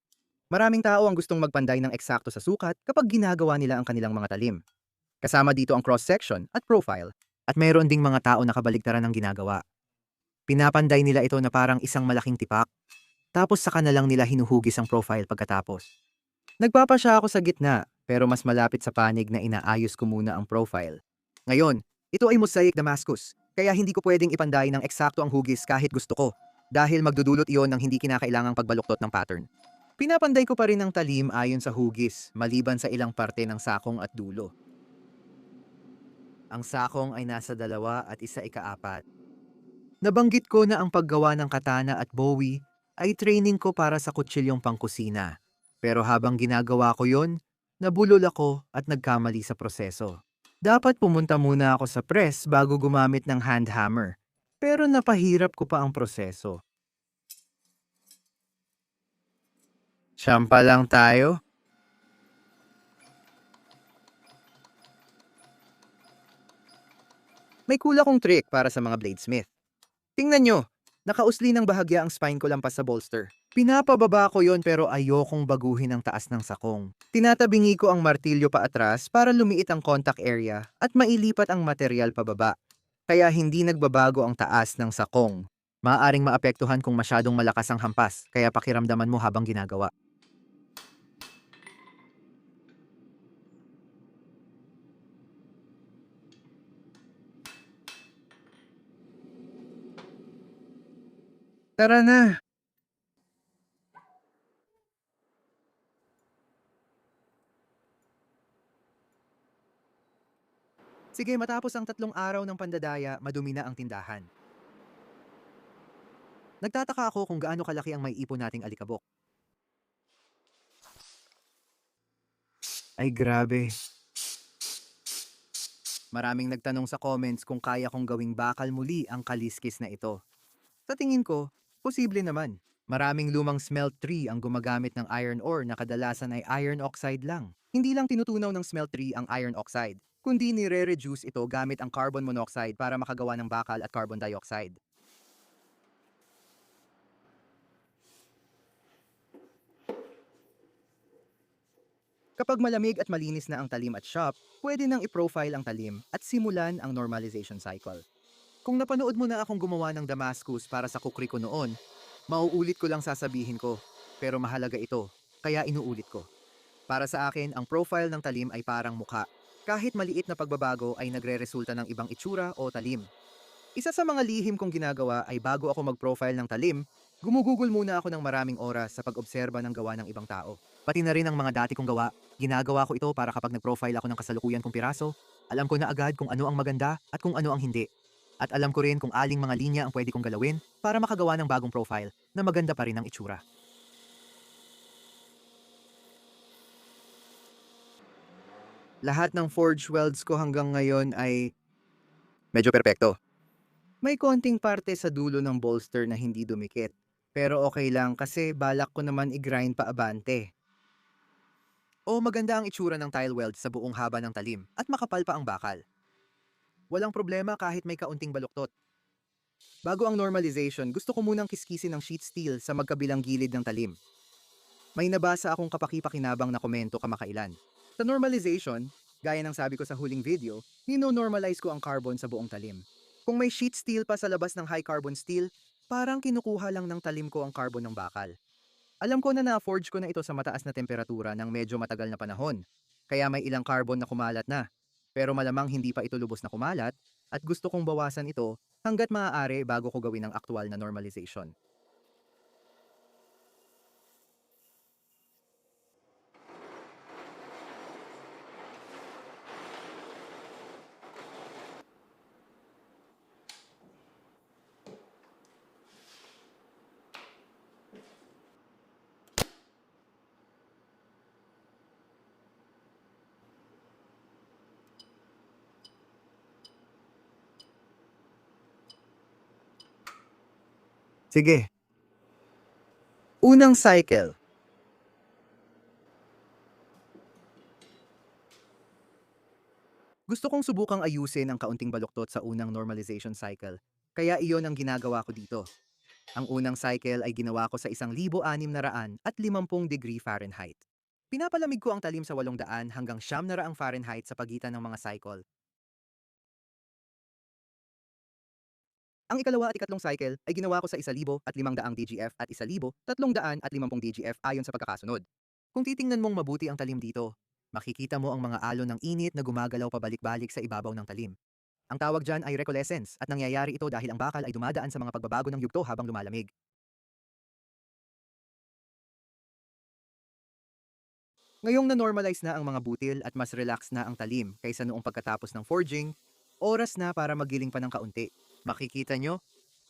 Maraming tao ang gustong magpanday ng eksakto sa sukat kapag ginagawa nila ang kanilang mga talim. Kasama dito ang cross-section at profile. At mayroon ding mga tao na kabaligtaran ng ginagawa. Pinapanday nila ito na parang isang malaking tipak, tapos saka na lang nila hinuhugis ang profile pagkatapos. Nagpapasya ako sa gitna, pero mas malapit sa panig na inaayos ko muna ang profile. Ngayon, ito ay Mosaic Damascus, kaya hindi ko pwedeng ipanday ng eksakto ang hugis kahit gusto ko, dahil magdudulot iyon ng hindi kinakailangang pagbaluktot ng pattern. Pinapanday ko pa rin ang talim ayon sa hugis, maliban sa ilang parte ng sakong at dulo. Ang sakong ay nasa 2 at 1/4. Nabanggit ko na ang paggawa ng katana at bowie ay training ko para sa kutsilyong pangkusina. Pero habang ginagawa ko yon, nabulol ako at nagkamali sa proseso. Dapat pumunta muna ako sa press bago gumamit ng hand hammer. Pero napahirap ko pa ang proseso. Siyampa lang tayo. May kulang kong trick para sa mga bladesmith. Tingnan nyo, nakausli ng bahagya ang spine ko lampas sa bolster. Pinapababa ko yon pero ayokong baguhin ang taas ng sakong. Tinatabingi ko ang martilyo pa atras para lumiit ang contact area at mailipat ang material pababa. Kaya hindi nagbabago ang taas ng sakong. Maaaring maapektuhan kung masyadong malakas ang hampas, kaya pakiramdaman mo habang ginagawa. Tara na! Sige, matapos ang 3 araw ng pandadaya, madumi na ang tindahan. Nagtataka ako kung gaano kalaki ang may ipon nating alikabok. Ay grabe. Maraming nagtanong sa comments kung kaya kong gawing bakal muli ang kaliskis na ito. Sa tingin ko, posible naman. Maraming lumang smelt tree ang gumagamit ng iron ore na kadalasan ay iron oxide lang. Hindi lang tinutunaw ng smelt tree ang iron oxide, kundi nire-reduce ito gamit ang carbon monoxide para makagawa ng bakal at carbon dioxide. Kapag malamig at malinis na ang talim at shop, pwede nang i-profile ang talim at simulan ang normalization cycle. Kung napanood mo na akong gumawa ng Damascus para sa kukri ko noon, mauulit ko lang sasabihin ko, pero mahalaga ito, kaya inuulit ko. Para sa akin, ang profile ng talim ay parang mukha. Kahit maliit na pagbabago ay nagre-resulta ng ibang itsura o talim. Isa sa mga lihim kong ginagawa ay bago ako mag-profile ng talim, gumugugol muna ako ng maraming oras sa pag-obserba ng gawa ng ibang tao. Pati na rin ang mga dati kong gawa, ginagawa ko ito para kapag nag-profile ako ng kasalukuyan kong piraso, alam ko na agad kung ano ang maganda at kung ano ang hindi. At alam ko rin kung aling mga linya ang pwede kong galawin para makagawa ng bagong profile na maganda pa rin ang itsura. Lahat ng forge welds ko hanggang ngayon ay medyo perpekto. May konting parte sa dulo ng bolster na hindi dumikit. Pero okay lang kasi balak ko naman i-grind pa abante. O maganda ang itsura ng tile weld sa buong haba ng talim at makapal pa ang bakal. Walang problema kahit may kaunting baluktot. Bago ang normalization, gusto ko munang kiskisin ng sheet steel sa magkabilang gilid ng talim. May nabasa akong kapaki-pakinabang na komento kamakailan. Sa normalization, gaya ng sabi ko sa huling video, nino-normalize ko ang carbon sa buong talim. Kung may sheet steel pa sa labas ng high carbon steel, parang kinukuha lang ng talim ko ang carbon ng bakal. Alam ko na na-forge ko na ito sa mataas na temperatura ng medyo matagal na panahon, kaya may ilang carbon na kumalat na. Pero malamang hindi pa ito lubos na kumalat at gusto kong bawasan ito hanggat maaari bago ko gawin ang aktual na normalization. Sige. Unang cycle. Gusto kong subukang ayusin ang kaunting baluktot sa unang normalization cycle, kaya iyon ang ginagawa ko dito. Ang unang cycle ay ginawa ko sa 1,650 degree Fahrenheit. Pinapalamig ko ang talim sa 800 hanggang 900 Fahrenheit sa pagitan ng mga cycle. Ang ikalawa at ikatlong cycle ay ginawa ko sa 1,500 DGF at 1,350 DGF ayon sa pagkakasunod. Kung titingnan mong mabuti ang talim dito, makikita mo ang mga alon ng init na gumagalaw pabalik-balik sa ibabaw ng talim. Ang tawag dyan ay recoalescence at nangyayari ito dahil ang bakal ay dumadaan sa mga pagbabago ng yugto habang lumalamig. Ngayong na-normalize na ang mga butil at mas relax na ang talim kaysa noong pagkatapos ng forging, oras na para magiling pa ng kaunti. Makikita nyo,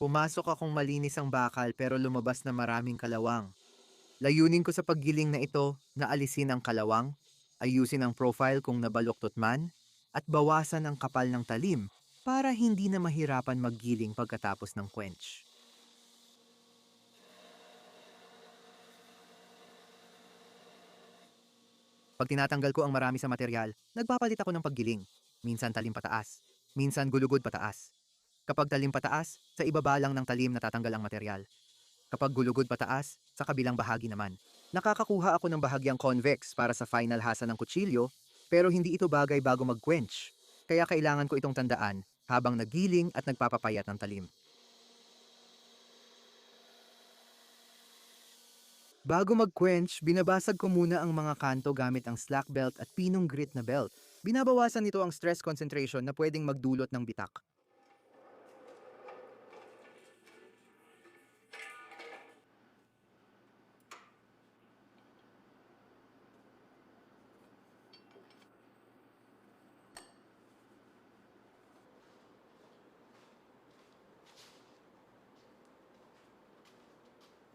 Pumasok akong malinis ang bakal pero lumabas na maraming kalawang. Layunin ko sa paggiling na ito na alisin ang kalawang, ayusin ang profile kung nabaluktot man, at bawasan ang kapal ng talim para hindi na mahirapan maggiling pagkatapos ng quench. Pag tinatanggal ko ang marami sa material, nagpapalit ako ng paggiling. Minsan talim pataas, minsan gulugod pataas. Kapag talim pataas, sa ibaba lang ng talim natatanggal ang material. Kapag gulugod pataas, sa kabilang bahagi naman. Nakakakuha ako ng bahagyang convex para sa final hasa ng kutsilyo, pero hindi ito bagay bago mag-quench. Kaya kailangan ko itong tandaan habang naggiling at nagpapapayat ng talim. Bago mag-quench, binabasag ko muna ang mga kanto gamit ang slack belt at pinong grit na belt. Binabawasan nito ang stress concentration na pwedeng magdulot ng bitak.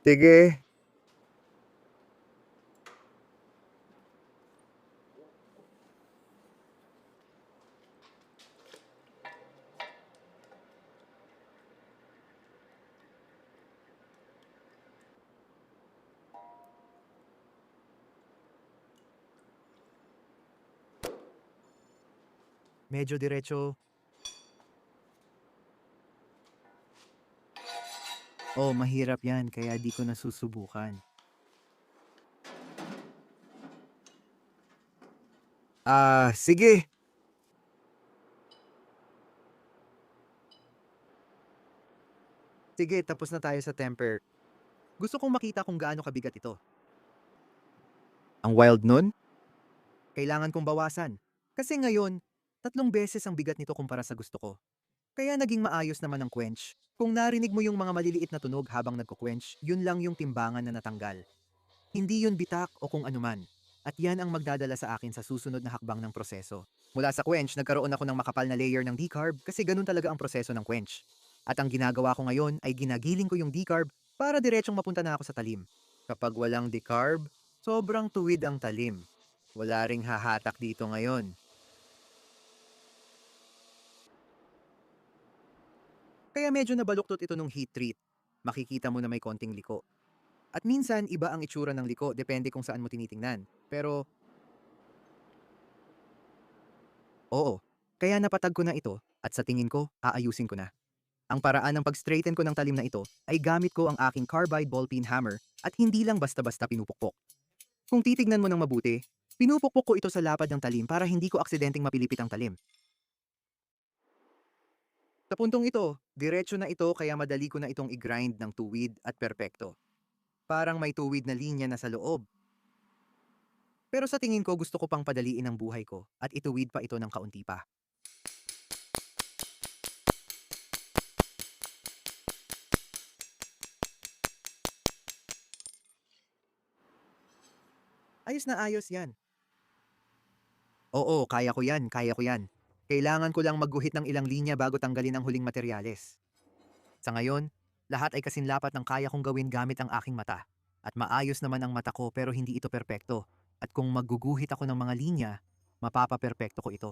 Sige. Medyo diretso. Oh, mahirap yan kaya di ko nasusubukan. Sige. Sige, tapos na tayo sa temper. Gusto kong makita kung gaano kabigat ito. Ang wild nun? Kailangan kong bawasan. Kasi ngayon, 3 beses ang bigat nito kumpara sa gusto ko. Kaya naging maayos naman ang quench. Kung narinig mo yung mga maliliit na tunog habang nagko-quench, yun lang yung timbangan na natanggal. Hindi yun bitak o kung anuman. At yan ang magdadala sa akin sa susunod na hakbang ng proseso. Mula sa quench, nagkaroon ako ng makapal na layer ng decarb kasi ganun talaga ang proseso ng quench. At ang ginagawa ko ngayon ay ginagiling ko yung decarb para diretsong mapunta na ako sa talim. Kapag walang decarb, sobrang tuwid ang talim. Wala ring hahatak dito ngayon. Kaya medyo nabaluktot ito nung heat treat. Makikita mo na may konting liko. At minsan, iba ang itsura ng liko depende kung saan mo tinitingnan. Pero, oo. Kaya napatag ko na ito at sa tingin ko, aayusin ko na. Ang paraan ng pag-straighten ko ng talim na ito ay gamit ko ang aking carbide ball peen hammer at hindi lang basta-basta pinupukpok. Kung titignan mo ng mabuti, pinupukpok ko ito sa lapad ng talim para hindi ko aksidenteng mapilipit ang talim. Sa puntong ito, diretso na ito kaya madali ko na itong i-grind ng tuwid at perpekto. Parang may tuwid na linya na sa loob. Pero sa tingin ko gusto ko pang padaliin ang buhay ko at ituwid pa ito ng kaunti pa. Ayos na ayos yan. Oo, kaya ko yan, kaya ko yan. Kailangan ko lang magguhit ng ilang linya bago tanggalin ang huling materyales. Sa ngayon, lahat ay kasinlapat ng kaya kong gawin gamit ang aking mata. At maayos naman ang mata ko pero hindi ito perpekto. At kung magguguhit ako ng mga linya, mapapaperpekto ko ito.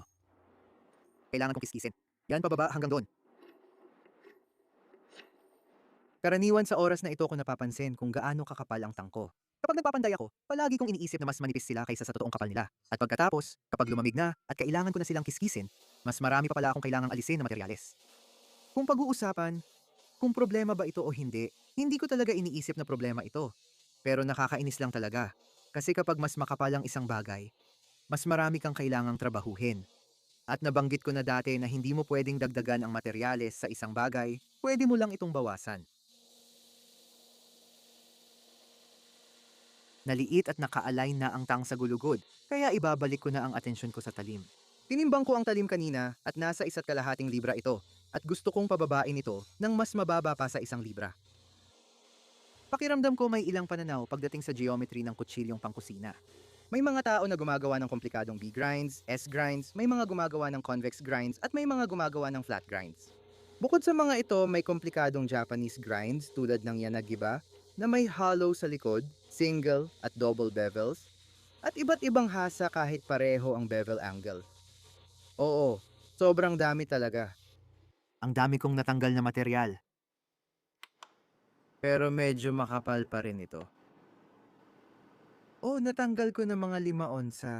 Kailangan kong kiskisin. Yan pababa hanggang doon. Karaniwan sa oras na ito ko napapansin kung gaano kakapal ang tangko. Kapag nagpapanday ako, palagi kong iniisip na mas manipis sila kaysa sa totoong kapal nila. At pagkatapos, kapag lumamig na at kailangan ko na silang kiskisin, mas marami pa pala akong kailangang alisin na materyales. Kung pag-uusapan, kung problema ba ito o hindi, hindi ko talaga iniisip na problema ito. Pero nakakainis lang talaga. Kasi kapag mas makapal ang isang bagay, mas marami kang kailangang trabahuhin. At nabanggit ko na dati na hindi mo pwedeng dagdagan ang materyales sa isang bagay, pwede mo lang itong bawasan. Naliit at naka-align na ang tang sa gulugod, kaya ibabalik ko na ang atensyon ko sa talim. Tinimbang ko ang talim kanina at nasa 1.5 libra ito at gusto kong pababain ito ng mas mababa pa sa 1 libra. Pakiramdam ko may ilang pananaw pagdating sa geometry ng kutsilyong pangkusina. May mga tao na gumagawa ng komplikadong B grinds, S grinds, may mga gumagawa ng convex grinds at may mga gumagawa ng flat grinds. Bukod sa mga ito, may komplikadong Japanese grinds tulad ng Yanagiba na may hollow sa likod, single at double bevels, at iba't ibang hasa kahit pareho ang bevel angle. Oo, sobrang dami talaga. Ang dami kong natanggal na material. Pero medyo makapal pa rin ito. Oh, natanggal ko ng mga 5 onsa.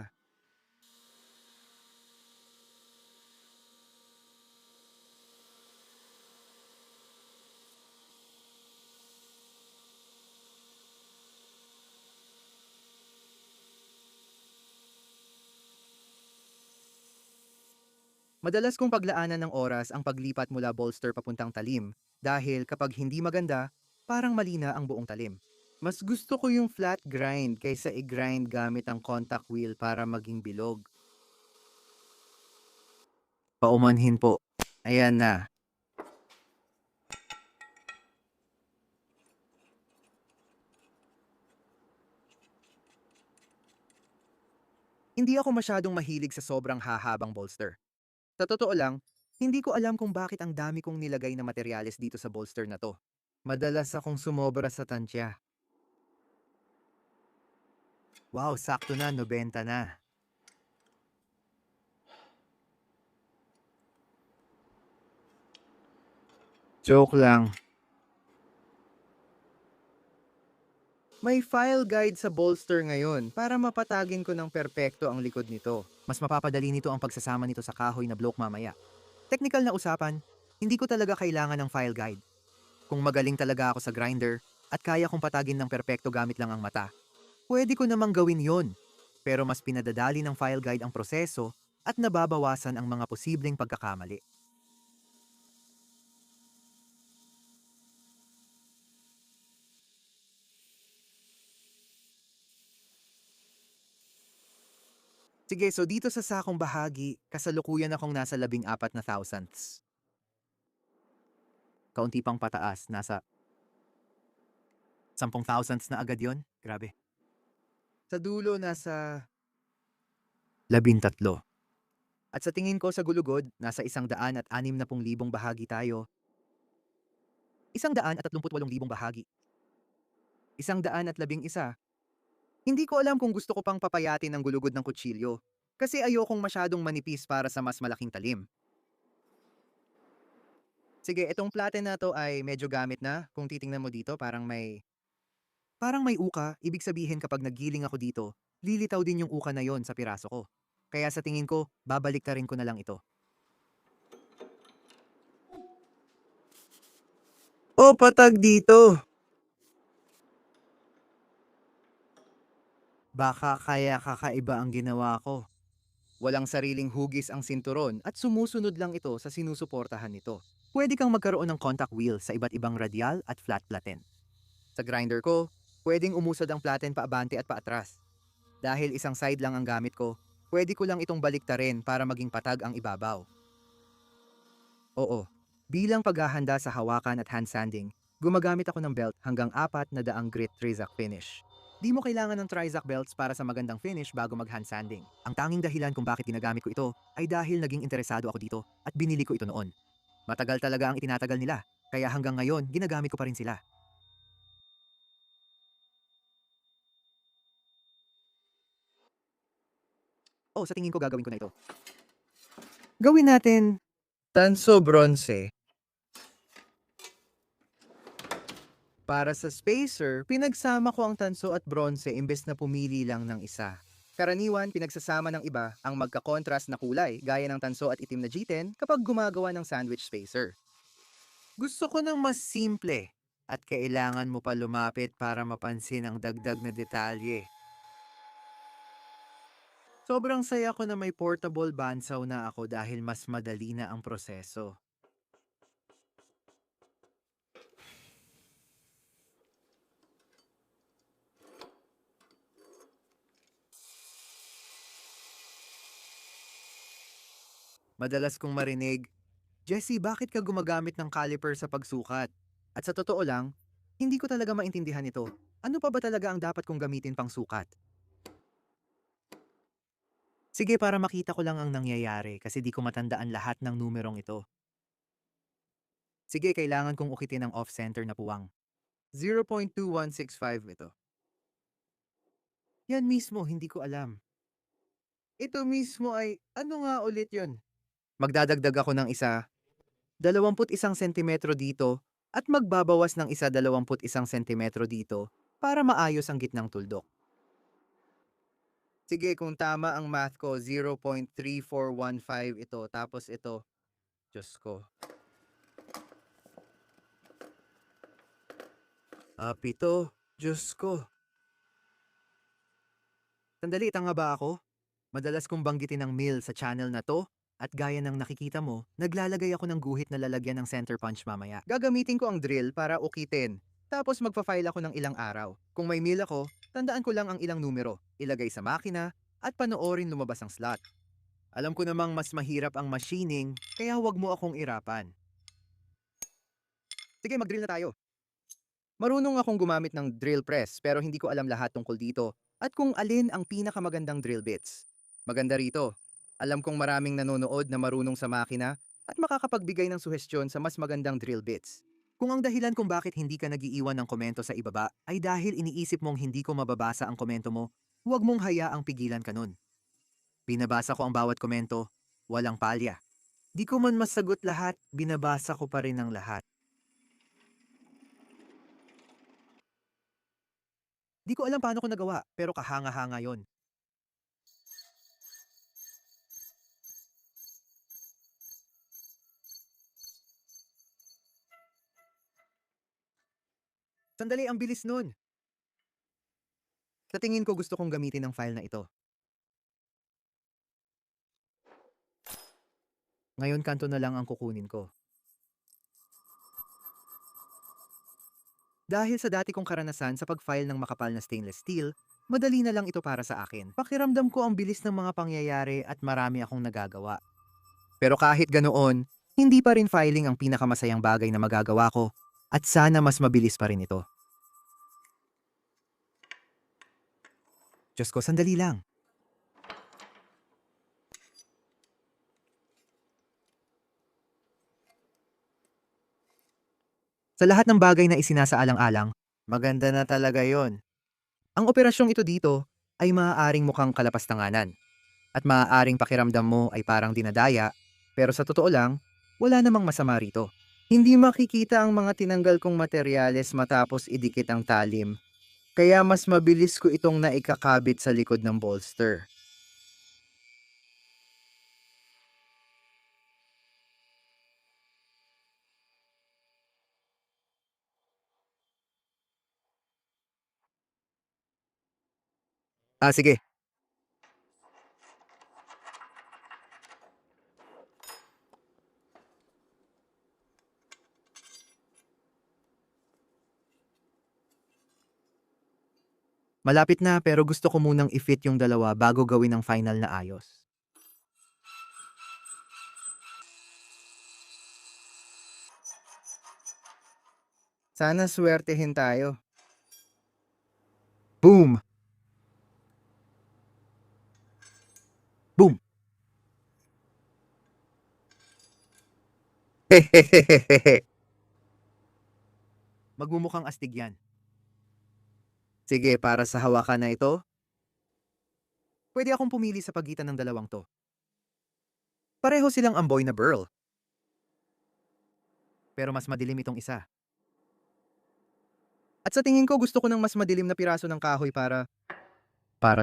Madalas kong paglaanan ng oras ang paglipat mula bolster papuntang talim dahil kapag hindi maganda, parang malina ang buong talim. Mas gusto ko yung flat grind kaysa i-grind gamit ang contact wheel para maging bilog. Paumanhin po. Ayan na. Hindi ako masyadong mahilig sa sobrang hahabang bolster. Sa totoo lang, hindi ko alam kung bakit ang dami kong nilagay na materyales dito sa bolster na to. Madalas akong sumobra sa tansya. Wow, sakto na, 90 na. Joke lang. May file guide sa bolster ngayon para mapatagin ko ng perpekto ang likod nito. Mas mapapadali nito ang pagsasama nito sa kahoy na bloke mamaya. Technical na usapan, hindi ko talaga kailangan ng file guide. Kung magaling talaga ako sa grinder at kaya kong patagin ng perpekto gamit lang ang mata, pwede ko namang gawin yon. Pero mas pinadadali ng file guide ang proseso at nababawasan ang mga posibleng pagkakamali. Sige, so dito sa sakong bahagi, kasalukuyan akong nasa 14 na thousandths. Kaunti pang pataas, nasa 10 thousandths na agad yon. Grabe. Sa dulo, nasa 13. At sa tingin ko sa gulugod, nasa 160,000 bahagi tayo. 138,000 bahagi. 111. Hindi ko alam kung gusto ko pang papayatin ng gulugod ng kutsilyo. Kasi ayokong masyadong manipis para sa mas malaking talim. Sige, itong platen na to ay medyo gamit na. Kung titingnan mo dito, parang may uka. Ibig sabihin kapag naggiling ako dito, lilitaw din yung uka na yon sa piraso ko. Kaya sa tingin ko, babaliktarin ko na lang ito. Oh, patag dito. Baka kaya kakaiba ang ginawa ko. Walang sariling hugis ang sinturon at sumusunod lang ito sa sinusuportahan nito. Pwede kang magkaroon ng contact wheel sa iba't ibang radial at flat platen. Sa grinder ko, pwedeng umusad ang platen paabante at paatras. Dahil isang side lang ang gamit ko, pwede ko lang itong baliktarin para maging patag ang ibabaw. Oo, bilang paghahanda sa hawakan at hand sanding, gumagamit ako ng belt hanggang 400 grit Trizac finish. Di mo kailangan ng Trizac belts para sa magandang finish bago mag hand sanding. Ang tanging dahilan kung bakit ginagamit ko ito ay dahil naging interesado ako dito at binili ko ito noon. Matagal talaga ang itinatagal nila, kaya hanggang ngayon ginagamit ko pa rin sila. Oh, sa tingin ko gagawin ko na ito. Gawin natin tanso bronze. Para sa spacer, pinagsama ko ang tanso at bronze imbes na pumili lang ng isa. Karaniwan, pinagsasama ng iba ang magka-contrast na kulay gaya ng tanso at itim na G10 kapag gumagawa ng sandwich spacer. Gusto ko ng mas simple at kailangan mo pa lumapit para mapansin ang dagdag na detalye. Sobrang saya ko na may portable bandsaw na ako dahil mas madali na ang proseso. Madalas kong marinig, Jesse, bakit ka gumagamit ng caliper sa pagsukat? At sa totoo lang, hindi ko talaga maintindihan ito. Ano pa ba talaga ang dapat kong gamitin pang sukat? Sige, para makita ko lang ang nangyayari kasi di ko matandaan lahat ng numerong ito. Sige, kailangan kong ukitin ang off-center na puwang. 0.2165 ito. Yan mismo, hindi ko alam. Ito mismo ay, ano nga ulit yon? Magdadagdag ako ng isa, 21 sentimetro dito, at magbabawas ng isa 21 sentimetro dito para maayos ang gitnang tuldok. Sige, kung tama ang math ko, 0.3415 ito. Tapos ito, Diyos ko. Pito, Diyos ko. Sandali, tanga ba ako? Madalas kong banggitin ang mill sa channel na to, at gaya ng nakikita mo, naglalagay ako ng guhit na lalagyan ng center punch mamaya. Gagamitin ko ang drill para ukitin. Tapos magpa-file ako ng ilang araw. Kung may mill ako, tandaan ko lang ang ilang numero, ilagay sa makina, at panoorin lumabas ang slot. Alam ko namang mas mahirap ang machining, kaya huwag mo akong irapan. Sige, mag-drill na tayo. Marunong akong gumamit ng drill press pero hindi ko alam lahat tungkol dito at kung alin ang pinakamagandang drill bits. Maganda rito. Alam kong maraming nanonood na marunong sa makina at makakapagbigay ng suhestyon sa mas magandang drill bits. Kung ang dahilan kung bakit hindi ka nagiiwan ng komento sa ibaba ay dahil iniisip mong hindi ko mababasa ang komento mo, huwag mong hayaang pigilan ka nun. Binabasa ko ang bawat komento, walang palya. Di ko man masagot lahat, binabasa ko pa rin ang lahat. Di ko alam paano ko nagawa, pero kahanga-hanga yon. Sandali, ang bilis nun. Sa tingin ko gusto kong gamitin ang file na ito. Ngayon kanto na lang ang kukunin ko. Dahil sa dati kong karanasan sa pag-file ng makapal na stainless steel, madali na lang ito para sa akin. Pakiramdam ko ang bilis ng mga pangyayari at marami akong nagagawa. Pero kahit ganoon, hindi pa rin filing ang pinakamasayang bagay na magagawa ko at sana mas mabilis pa rin ito. Diyos ko, sandali lang. Sa lahat ng bagay na isinasaalang-alang, maganda na talaga yon. Ang operasyong ito dito ay maaaring mukhang kalapastanganan at maaaring pakiramdam mo ay parang dinadaya, pero sa totoo lang, wala namang masama rito. Hindi makikita ang mga tinanggal kong materyales matapos idikit ang talim, kaya mas mabilis ko itong naikakabit sa likod ng bolster. Sige. Malapit na pero gusto ko munang i-fit yung dalawa bago gawin ang final na ayos. Sana swertehin tayo. Boom! Boom! Hehehehehe. Magmumukhang astig yan. Sige, para sa hawakan na ito, pwede akong pumili sa pagitan ng dalawang to. Pareho silang amboy na burl. Pero mas madilim itong isa. At sa tingin ko gusto ko ng mas madilim na piraso ng kahoy para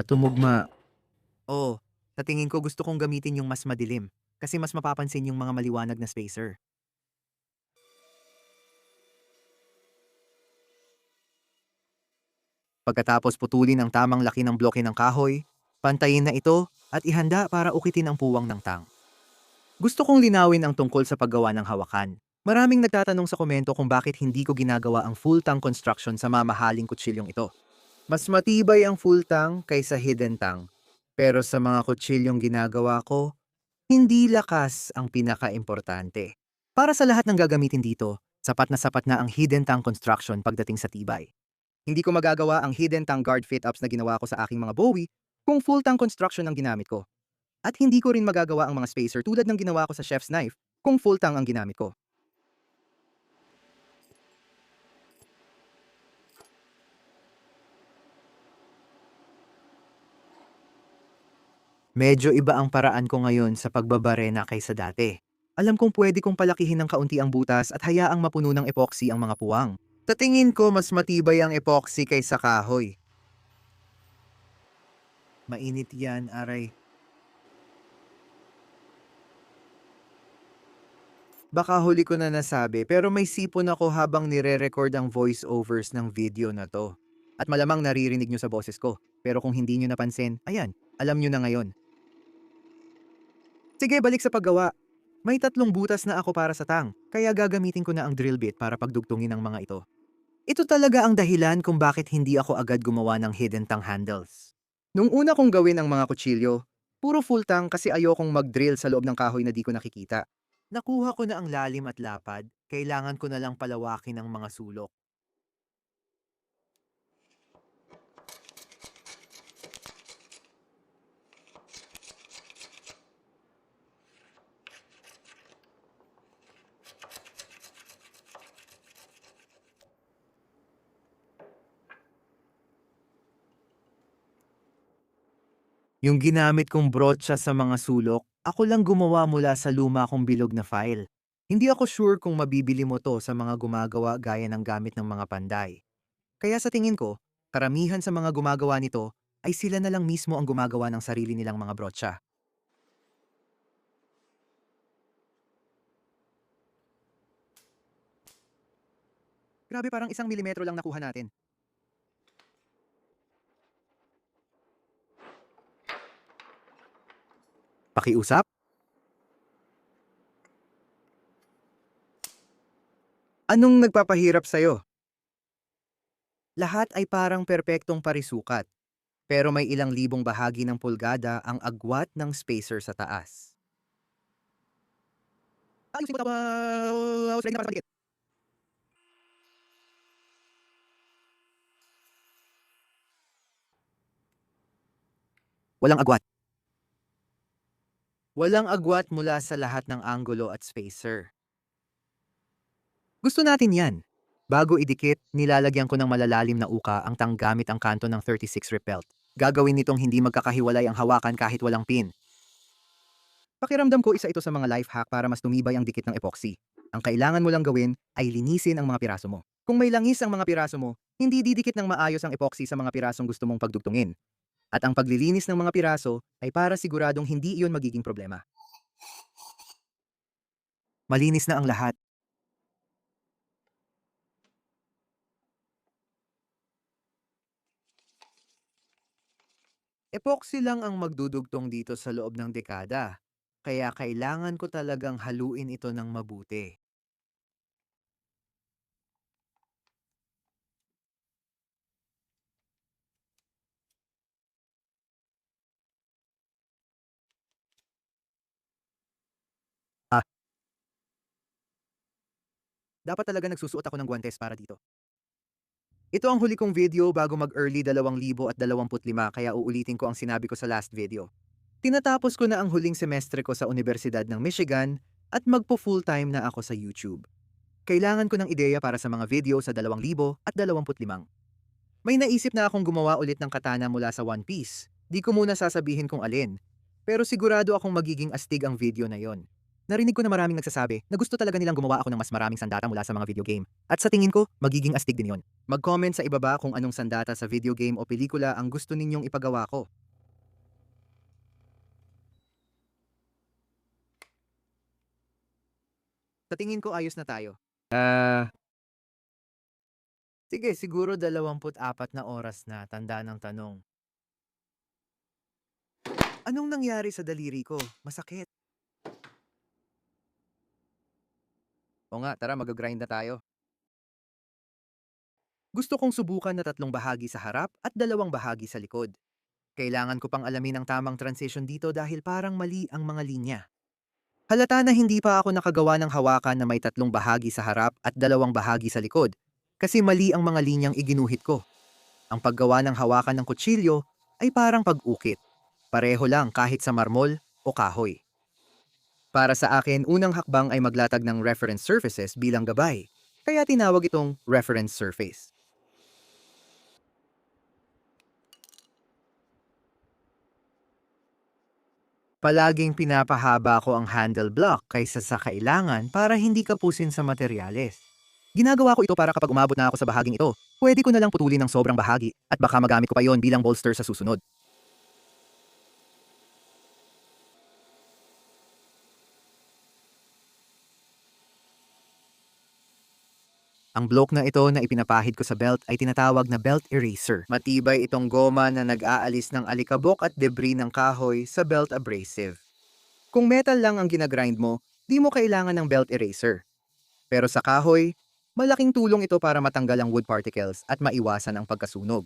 tumugma. Oo, sa tingin ko gusto kong gamitin yung mas madilim kasi mas mapapansin yung mga maliwanag na spacer. Pagkatapos putulin ang tamang laki ng bloke ng kahoy, pantayin na ito at ihanda para ukitin ang puwang ng tang. Gusto kong linawin ang tungkol sa paggawa ng hawakan. Maraming nagtatanong sa komento kung bakit hindi ko ginagawa ang full tang construction sa mamahaling kutsilyong ito. Mas matibay ang full tang kaysa hidden tang. Pero sa mga kutsilyong ginagawa ko, hindi lakas ang pinaka-importante. Para sa lahat ng gagamitin dito, sapat na ang hidden tang construction pagdating sa tibay. Hindi ko magagawa ang hidden tang guard fit-ups na ginawa ko sa aking mga Bowie kung full tang construction ang ginamit ko. At hindi ko rin magagawa ang mga spacer tulad ng ginawa ko sa chef's knife kung full tang ang ginamit ko. Medyo iba ang paraan ko ngayon sa pagbabarena kaysa dati. Alam kong pwede kong palakihin ng kaunti ang butas at hayaang mapuno ng epoxy ang mga puwang. Sa tingin ko, mas matibay ang epoxy kaysa kahoy. Mainit yan, aray. Baka huli ko na nasabi, pero may sipon ako habang nire-record ang voice-overs ng video na to. At malamang naririnig nyo sa boses ko. Pero kung hindi nyo napansin, ayan, alam nyo na ngayon. Sige, balik sa paggawa. May 3 butas na ako para sa tang, kaya gagamitin ko na ang drill bit para pagdugtungin ang mga ito. Ito talaga ang dahilan kung bakit hindi ako agad gumawa ng hidden tang handles. Nung una kong gawin ang mga kutsilyo, puro full tang kasi ayokong mag-drill sa loob ng kahoy na di ko nakikita. Nakuha ko na ang lalim at lapad, kailangan ko na lang palawakin ang mga sulok. Yung ginamit kong brotsa sa mga sulok, ako lang gumawa mula sa luma kong bilog na file. Hindi ako sure kung mabibili mo to sa mga gumagawa gaya ng gamit ng mga panday. Kaya sa tingin ko, karamihan sa mga gumagawa nito ay sila na lang mismo ang gumagawa ng sarili nilang mga brotsa. Grabe, parang 1 milimetro lang nakuha natin. Pakiusap? Anong nagpapahirap sa'yo? Lahat ay parang perpektong parisukat, pero may ilang libong bahagi ng pulgada ang agwat ng spacer sa taas. Ayusin ko tapos ready na para sa paligid. Walang agwat. Walang agwat mula sa lahat ng anggulo at spacer. Gusto natin yan. Bago idikit, nilalagyan ko ng malalalim na uka ang tang gamit ang kanto ng 36 rip belt. Gagawin nitong hindi magkakahiwalay ang hawakan kahit walang pin. Pakiramdam ko isa ito sa mga life hack para mas tumibay ang dikit ng epoxy. Ang kailangan mo lang gawin ay linisin ang mga piraso mo. Kung may langis ang mga piraso mo, hindi didikit ng maayos ang epoxy sa mga pirasong gusto mong pagdugtungin. At ang paglilinis ng mga piraso ay para siguradong hindi iyon magiging problema. Malinis na ang lahat. Epoxy lang ang magdudugtong dito sa loob ng dekada. Kaya kailangan ko talagang haluin ito ng mabuti. Ah, dapat talaga nagsusuot ako ng guwantes para dito. Ito ang huli kong video bago mag-early 2025 kaya uulitin ko ang sinabi ko sa last video. Tinatapos ko na ang huling semestre ko sa Universidad ng Michigan at magpo-full-time na ako sa YouTube. Kailangan ko ng ideya para sa mga video sa 2025. May naisip na akong gumawa ulit ng katana mula sa One Piece. Di ko muna sasabihin kung alin. Pero sigurado akong magiging astig ang video na yon. Narinig ko na maraming nagsasabi na gusto talaga nilang gumawa ako ng mas maraming sandata mula sa mga video game. At sa tingin ko, magiging astig din yon. Mag-comment sa ibaba kung anong sandata sa video game o pelikula ang gusto ninyong ipagawa ko. Sa tingin ko ayos na tayo. Sige, siguro 24 na oras na, tanda ng tanong. Anong nangyari sa daliri ko? Masakit. O nga, tara mag-grind na tayo. Gusto kong subukan na 3 bahagi sa harap at 2 bahagi sa likod. Kailangan ko pang alamin ang tamang transition dito dahil parang mali ang mga linya. Halata na hindi pa ako nakagawa ng hawakan na may 3 bahagi sa harap at 2 bahagi sa likod kasi mali ang mga linyang iginuhit ko. Ang paggawa ng hawakan ng kutsilyo ay parang pag-ukit. Pareho lang kahit sa marmol o kahoy. Para sa akin, unang hakbang ay maglatag ng reference surfaces bilang gabay. Kaya tinawag itong reference surface. Palaging pinapahaba ko ang handle block kaysa sa kailangan para hindi kapusin sa materyales. Ginagawa ko ito para kapag umabot na ako sa bahaging ito, pwede ko na lang putulin ng sobrang bahagi at baka magamit ko pa yon bilang bolster sa susunod. Ang block na ito na ipinapahid ko sa belt ay tinatawag na belt eraser. Matibay itong goma na nag-aalis ng alikabok at debris ng kahoy sa belt abrasive. Kung metal lang ang ginagrind mo, di mo kailangan ng belt eraser. Pero sa kahoy, malaking tulong ito para matanggal ang wood particles at maiwasan ang pagkasunog.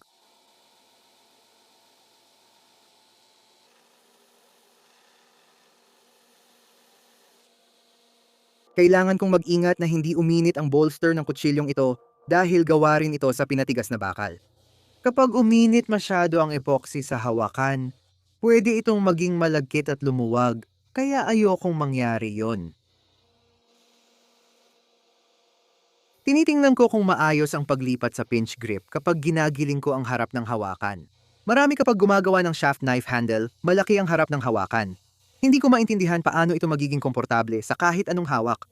Kailangan kong mag-ingat na hindi uminit ang bolster ng kutsilyong ito dahil gawa rin ito sa pinatigas na bakal. Kapag uminit masyado ang epoxy sa hawakan, pwede itong maging malagkit at lumuwag, kaya ayokong mangyari yon. Tinitingnan ko kung maayos ang paglipat sa pinch grip kapag ginagiling ko ang harap ng hawakan. Marami kapag gumagawa ng shaft knife handle, malaki ang harap ng hawakan. Hindi ko maintindihan paano ito magiging komportable sa kahit anong hawak.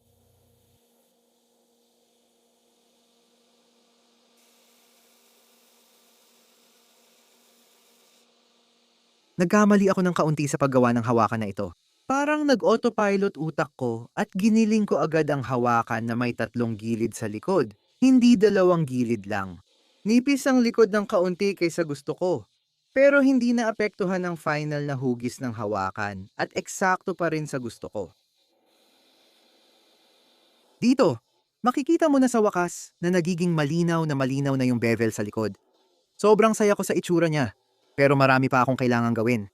Nagkamali ako ng kaunti sa paggawa ng hawakan na ito. Parang nag-autopilot utak ko at giniling ko agad ang hawakan na may tatlong gilid sa likod, hindi dalawang gilid lang. Nipis ang likod ng kaunti kaysa gusto ko. Pero hindi naapektuhan ang final na hugis ng hawakan at eksakto pa rin sa gusto ko. Dito, makikita mo na sa wakas na nagiging malinaw na yung bevel sa likod. Sobrang saya ko sa itsura niya, pero marami pa akong kailangang gawin.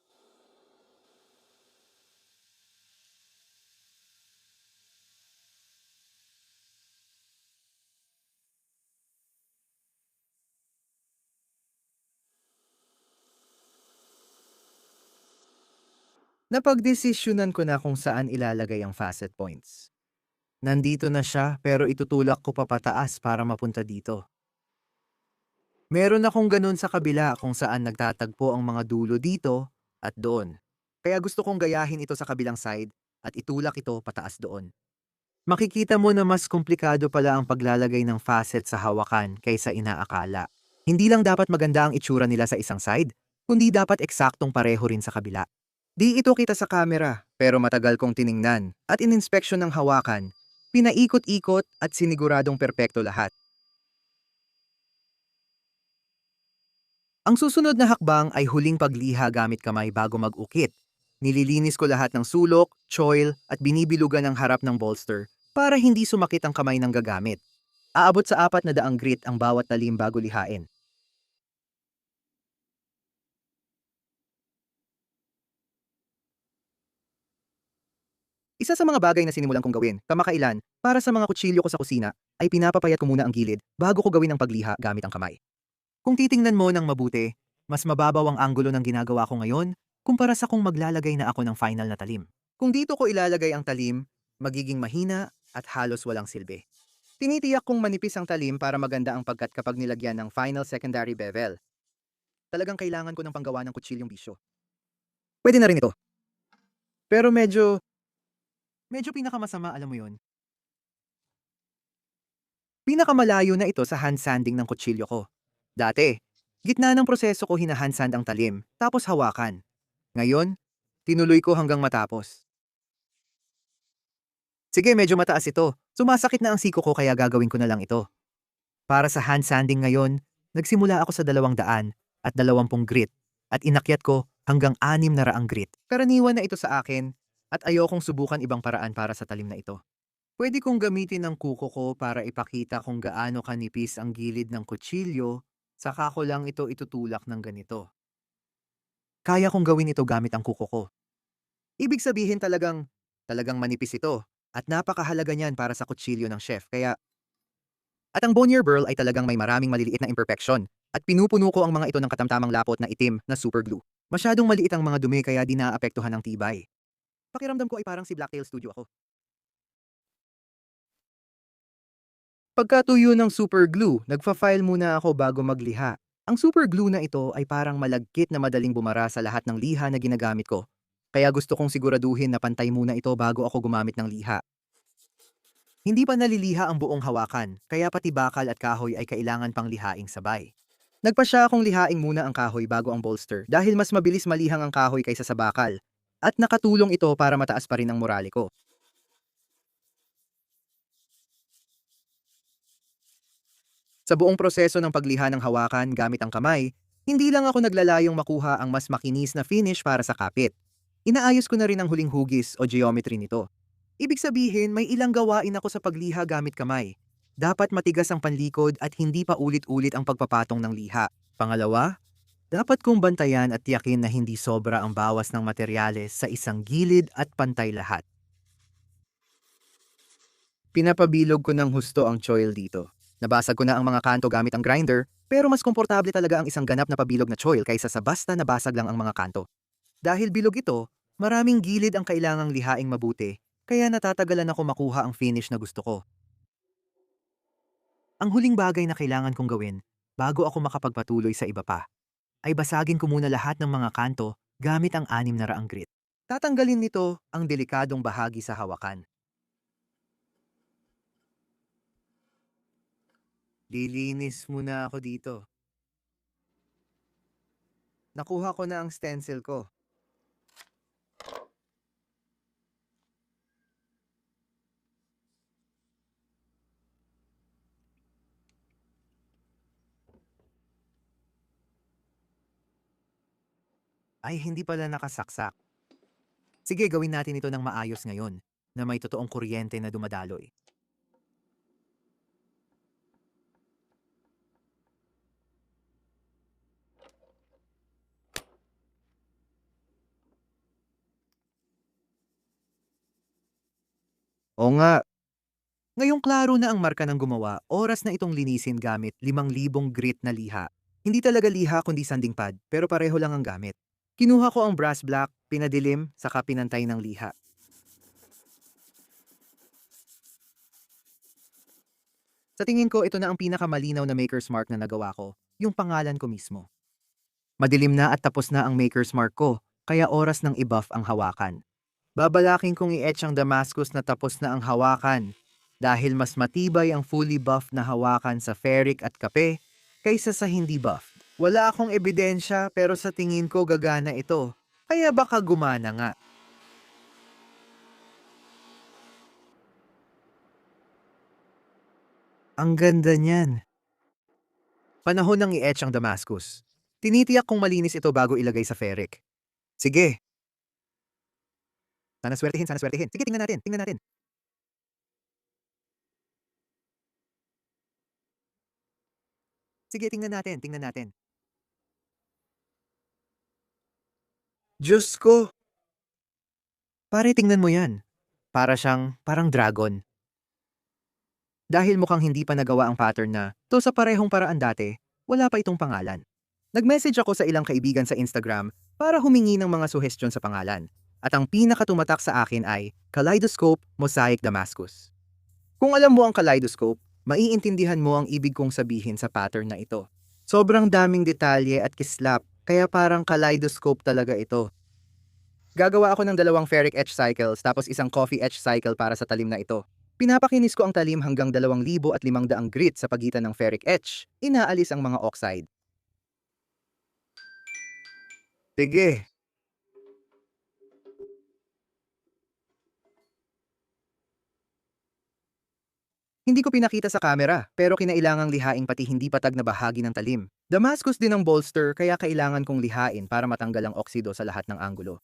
Napagdesisyonan ko na kung saan ilalagay ang facet points. Nandito na siya pero itutulak ko pa pataas para mapunta dito. Meron akong ganun sa kabila kung saan nagtatagpo ang mga dulo dito at doon. Kaya gusto kong gayahin ito sa kabilang side at itulak ito pataas doon. Makikita mo na mas komplikado pala ang paglalagay ng facet sa hawakan kaysa inaakala. Hindi lang dapat maganda ang itsura nila sa isang side, kundi dapat eksaktong pareho rin sa kabila. Di ito kita sa camera, pero matagal kong tiningnan at ininspeksyon ng hawakan, pinaikot-ikot at siniguradong perpekto lahat. Ang susunod na hakbang ay huling pagliha gamit kamay bago mag-ukit. Nililinis ko lahat ng sulok, choil at binibilugan ang harap ng bolster para hindi sumakit ang kamay ng gagamit. Aabot sa 400 grit ang bawat talim bago lihain. Isa sa mga bagay na sinimulan kong gawin, kamakailan, para sa mga kutsilyo ko sa kusina, ay pinapapayat ko muna ang gilid bago ko gawin ang pagliha gamit ang kamay. Kung titingnan mo ng mabuti, mas mababaw ang anggulo ng ginagawa ko ngayon kumpara sa kung maglalagay na ako ng final na talim. Kung dito ko ilalagay ang talim, magiging mahina at halos walang silbi. Tinitiyak kong manipis ang talim para maganda ang pagkat kapag nilagyan ng final secondary bevel. Talagang kailangan ko ng panggawa ng kutsilyong bisyo. Pwede na rin ito. Pero medyo pinakamasama, alam mo yon. Pinakamalayo na ito sa hand sanding ng kutsilyo ko. Dati, gitna ng proseso ko hinahansand ang talim, tapos hawakan. Ngayon, tinuloy ko hanggang matapos. Sige, medyo mataas ito. Sumasakit na ang siko ko kaya gagawin ko na lang ito. Para sa hand sanding ngayon, nagsimula ako sa 200 at 20 grit at inakyat ko hanggang 600 grit. Karaniwan na ito sa akin at ayokong subukan ibang paraan para sa talim na ito. Pwede kong gamitin ang kuko ko para ipakita kung gaano kanipis ang gilid ng kutsilyo, saka ko lang ito itutulak ng ganito. Kaya kong gawin ito gamit ang kuko ko. Ibig sabihin talagang manipis ito at napakahalaga niyan para sa kutsilyo ng chef. At ang Bonnier Burl ay talagang may maraming maliliit na imperfection at pinupuno ko ang mga ito ng katamtamang lapot na itim na super glue. Masyadong maliit ang mga dumi kaya di naaapektuhan ng tibay. Pakiramdam ko ay parang si Blacktail Studio ako. Pagkatuyo ng super glue, nagfa-file muna ako bago magliha. Ang super glue na ito ay parang malagkit na madaling bumara sa lahat ng liha na ginagamit ko. Kaya gusto kong siguraduhin na pantay muna ito bago ako gumamit ng liha. Hindi pa naliliha ang buong hawakan, kaya pati bakal at kahoy ay kailangan pang lihaing sabay. Nagpasya akong lihaing muna ang kahoy bago ang bolster dahil mas mabilis malihang ang kahoy kaysa sa bakal. At nakatulong ito para mataas pa rin ang morale ko. Sa buong proseso ng pagliha ng hawakan gamit ang kamay, hindi lang ako naglalayong makuha ang mas makinis na finish para sa kapit. Inaayos ko na rin ang huling hugis o geometry nito. Ibig sabihin, may ilang gawain ako sa pagliha gamit kamay. Dapat matigas ang panlikod at hindi pa ulit-ulit ang pagpapatong ng liha. Pangalawa, dapat kong bantayan at tiyakin na hindi sobra ang bawas ng materyales sa isang gilid at pantay lahat. Pinapabilog ko ng husto ang choil dito. Nabasag ko na ang mga kanto gamit ang grinder, pero mas komportable talaga ang isang ganap na pabilog na choil kaysa sa basta nabasag lang ang mga kanto. Dahil bilog ito, maraming gilid ang kailangang lihaing mabuti, kaya natatagalan ako makuha ang finish na gusto ko. Ang huling bagay na kailangan kong gawin, bago ako makapagpatuloy sa iba pa, ay basagin ko muna lahat ng mga kanto gamit ang 600 grit. Tatanggalin nito ang delikadong bahagi sa hawakan. Lilinis muna ako dito. Nakuha ko na ang stencil ko. Ay, hindi pala nakasaksak. Sige, gawin natin ito ng maayos ngayon, na may totoong kuryente na dumadaloy. O nga, ngayong klaro na ang marka ng gumawa, oras na itong linisin gamit 5,000 grit na liha. Hindi talaga liha kundi sanding pad, pero pareho lang ang gamit. Kinuha ko ang brass black, pinadilim, saka pinantay ng liha. Sa tingin ko, ito na ang pinakamalinaw na Maker's Mark na nagawa ko, yung pangalan ko mismo. Madilim na at tapos na ang Maker's Mark ko, kaya oras ng i-buff ang hawakan. Babalaking kong i-etch ang Damascus na tapos na ang hawakan dahil mas matibay ang fully buff na hawakan sa ferric at kape kaysa sa hindi buff. Wala akong ebidensya pero sa tingin ko gagana ito. Kaya baka gumana nga. Ang ganda niyan. Panahon ng i-etch ang Damascus. Tinitiyak kong malinis ito bago ilagay sa ferric. Sige, sana swertihin, sana swertihin. Sige, tingnan natin, tingnan natin. Sige, tingnan natin, tingnan natin. Diyos ko! Pare, tingnan mo yan. Parang dragon. Dahil mukhang hindi pa nagawa ang pattern na, to sa parehong paraan dati, wala pa itong pangalan. Nag-message ako sa ilang kaibigan sa Instagram para humingi ng mga suhestyon sa pangalan. At ang pinakatumatak sa akin ay Kaleidoscope Mosaic Damascus. Kung alam mo ang kaleidoscope, maiintindihan mo ang ibig kong sabihin sa pattern na ito. Sobrang daming detalye at kislap, kaya parang kaleidoscope talaga ito. Gagawa ako ng 2 ferric etch cycles tapos isang coffee etch cycle para sa talim na ito. Pinapakinis ko ang talim hanggang 2,500 grit sa pagitan ng ferric etch. Inaalis ang mga oxide. Sige. Hindi ko pinakita sa camera, pero kinailangang lihain pati hindi patag na bahagi ng talim. Damascus din ang bolster kaya kailangan kong lihain para matanggal ang oksido sa lahat ng anggulo.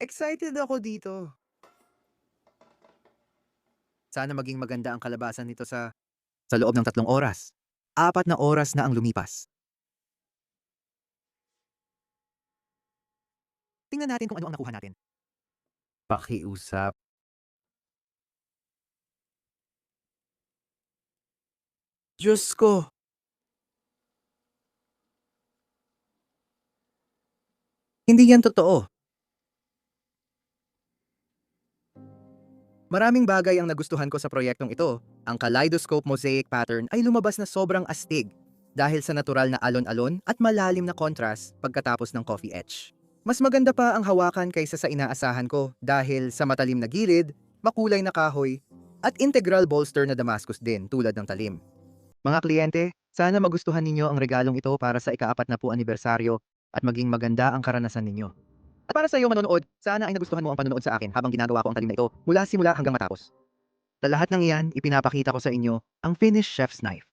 Excited ako dito. Sana maging maganda ang kalabasan nito sa loob ng 3 oras. 4 na oras na ang lumipas. Tingnan natin kung ano ang nakuha natin. Pakiusap. Diyos ko! Hindi yan totoo. Maraming bagay ang nagustuhan ko sa proyektong ito. Ang kaleidoscope mosaic pattern ay lumabas na sobrang astig dahil sa natural na alon-alon at malalim na contrast pagkatapos ng coffee etch. Mas maganda pa ang hawakan kaysa sa inaasahan ko dahil sa matalim na gilid, makulay na kahoy, at integral bolster na Damascus din tulad ng talim. Mga kliyente, sana magustuhan ninyo ang regalong ito para sa ika-4 na po anibersaryo at maging maganda ang karanasan ninyo. At para sa iyo manonood, sana ay nagustuhan mo ang panonood sa akin habang ginagawa ko ang talim na ito mula simula hanggang matapos. Sa lahat ng iyan, ipinapakita ko sa inyo ang finished chef's knife.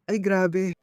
Ay grabe,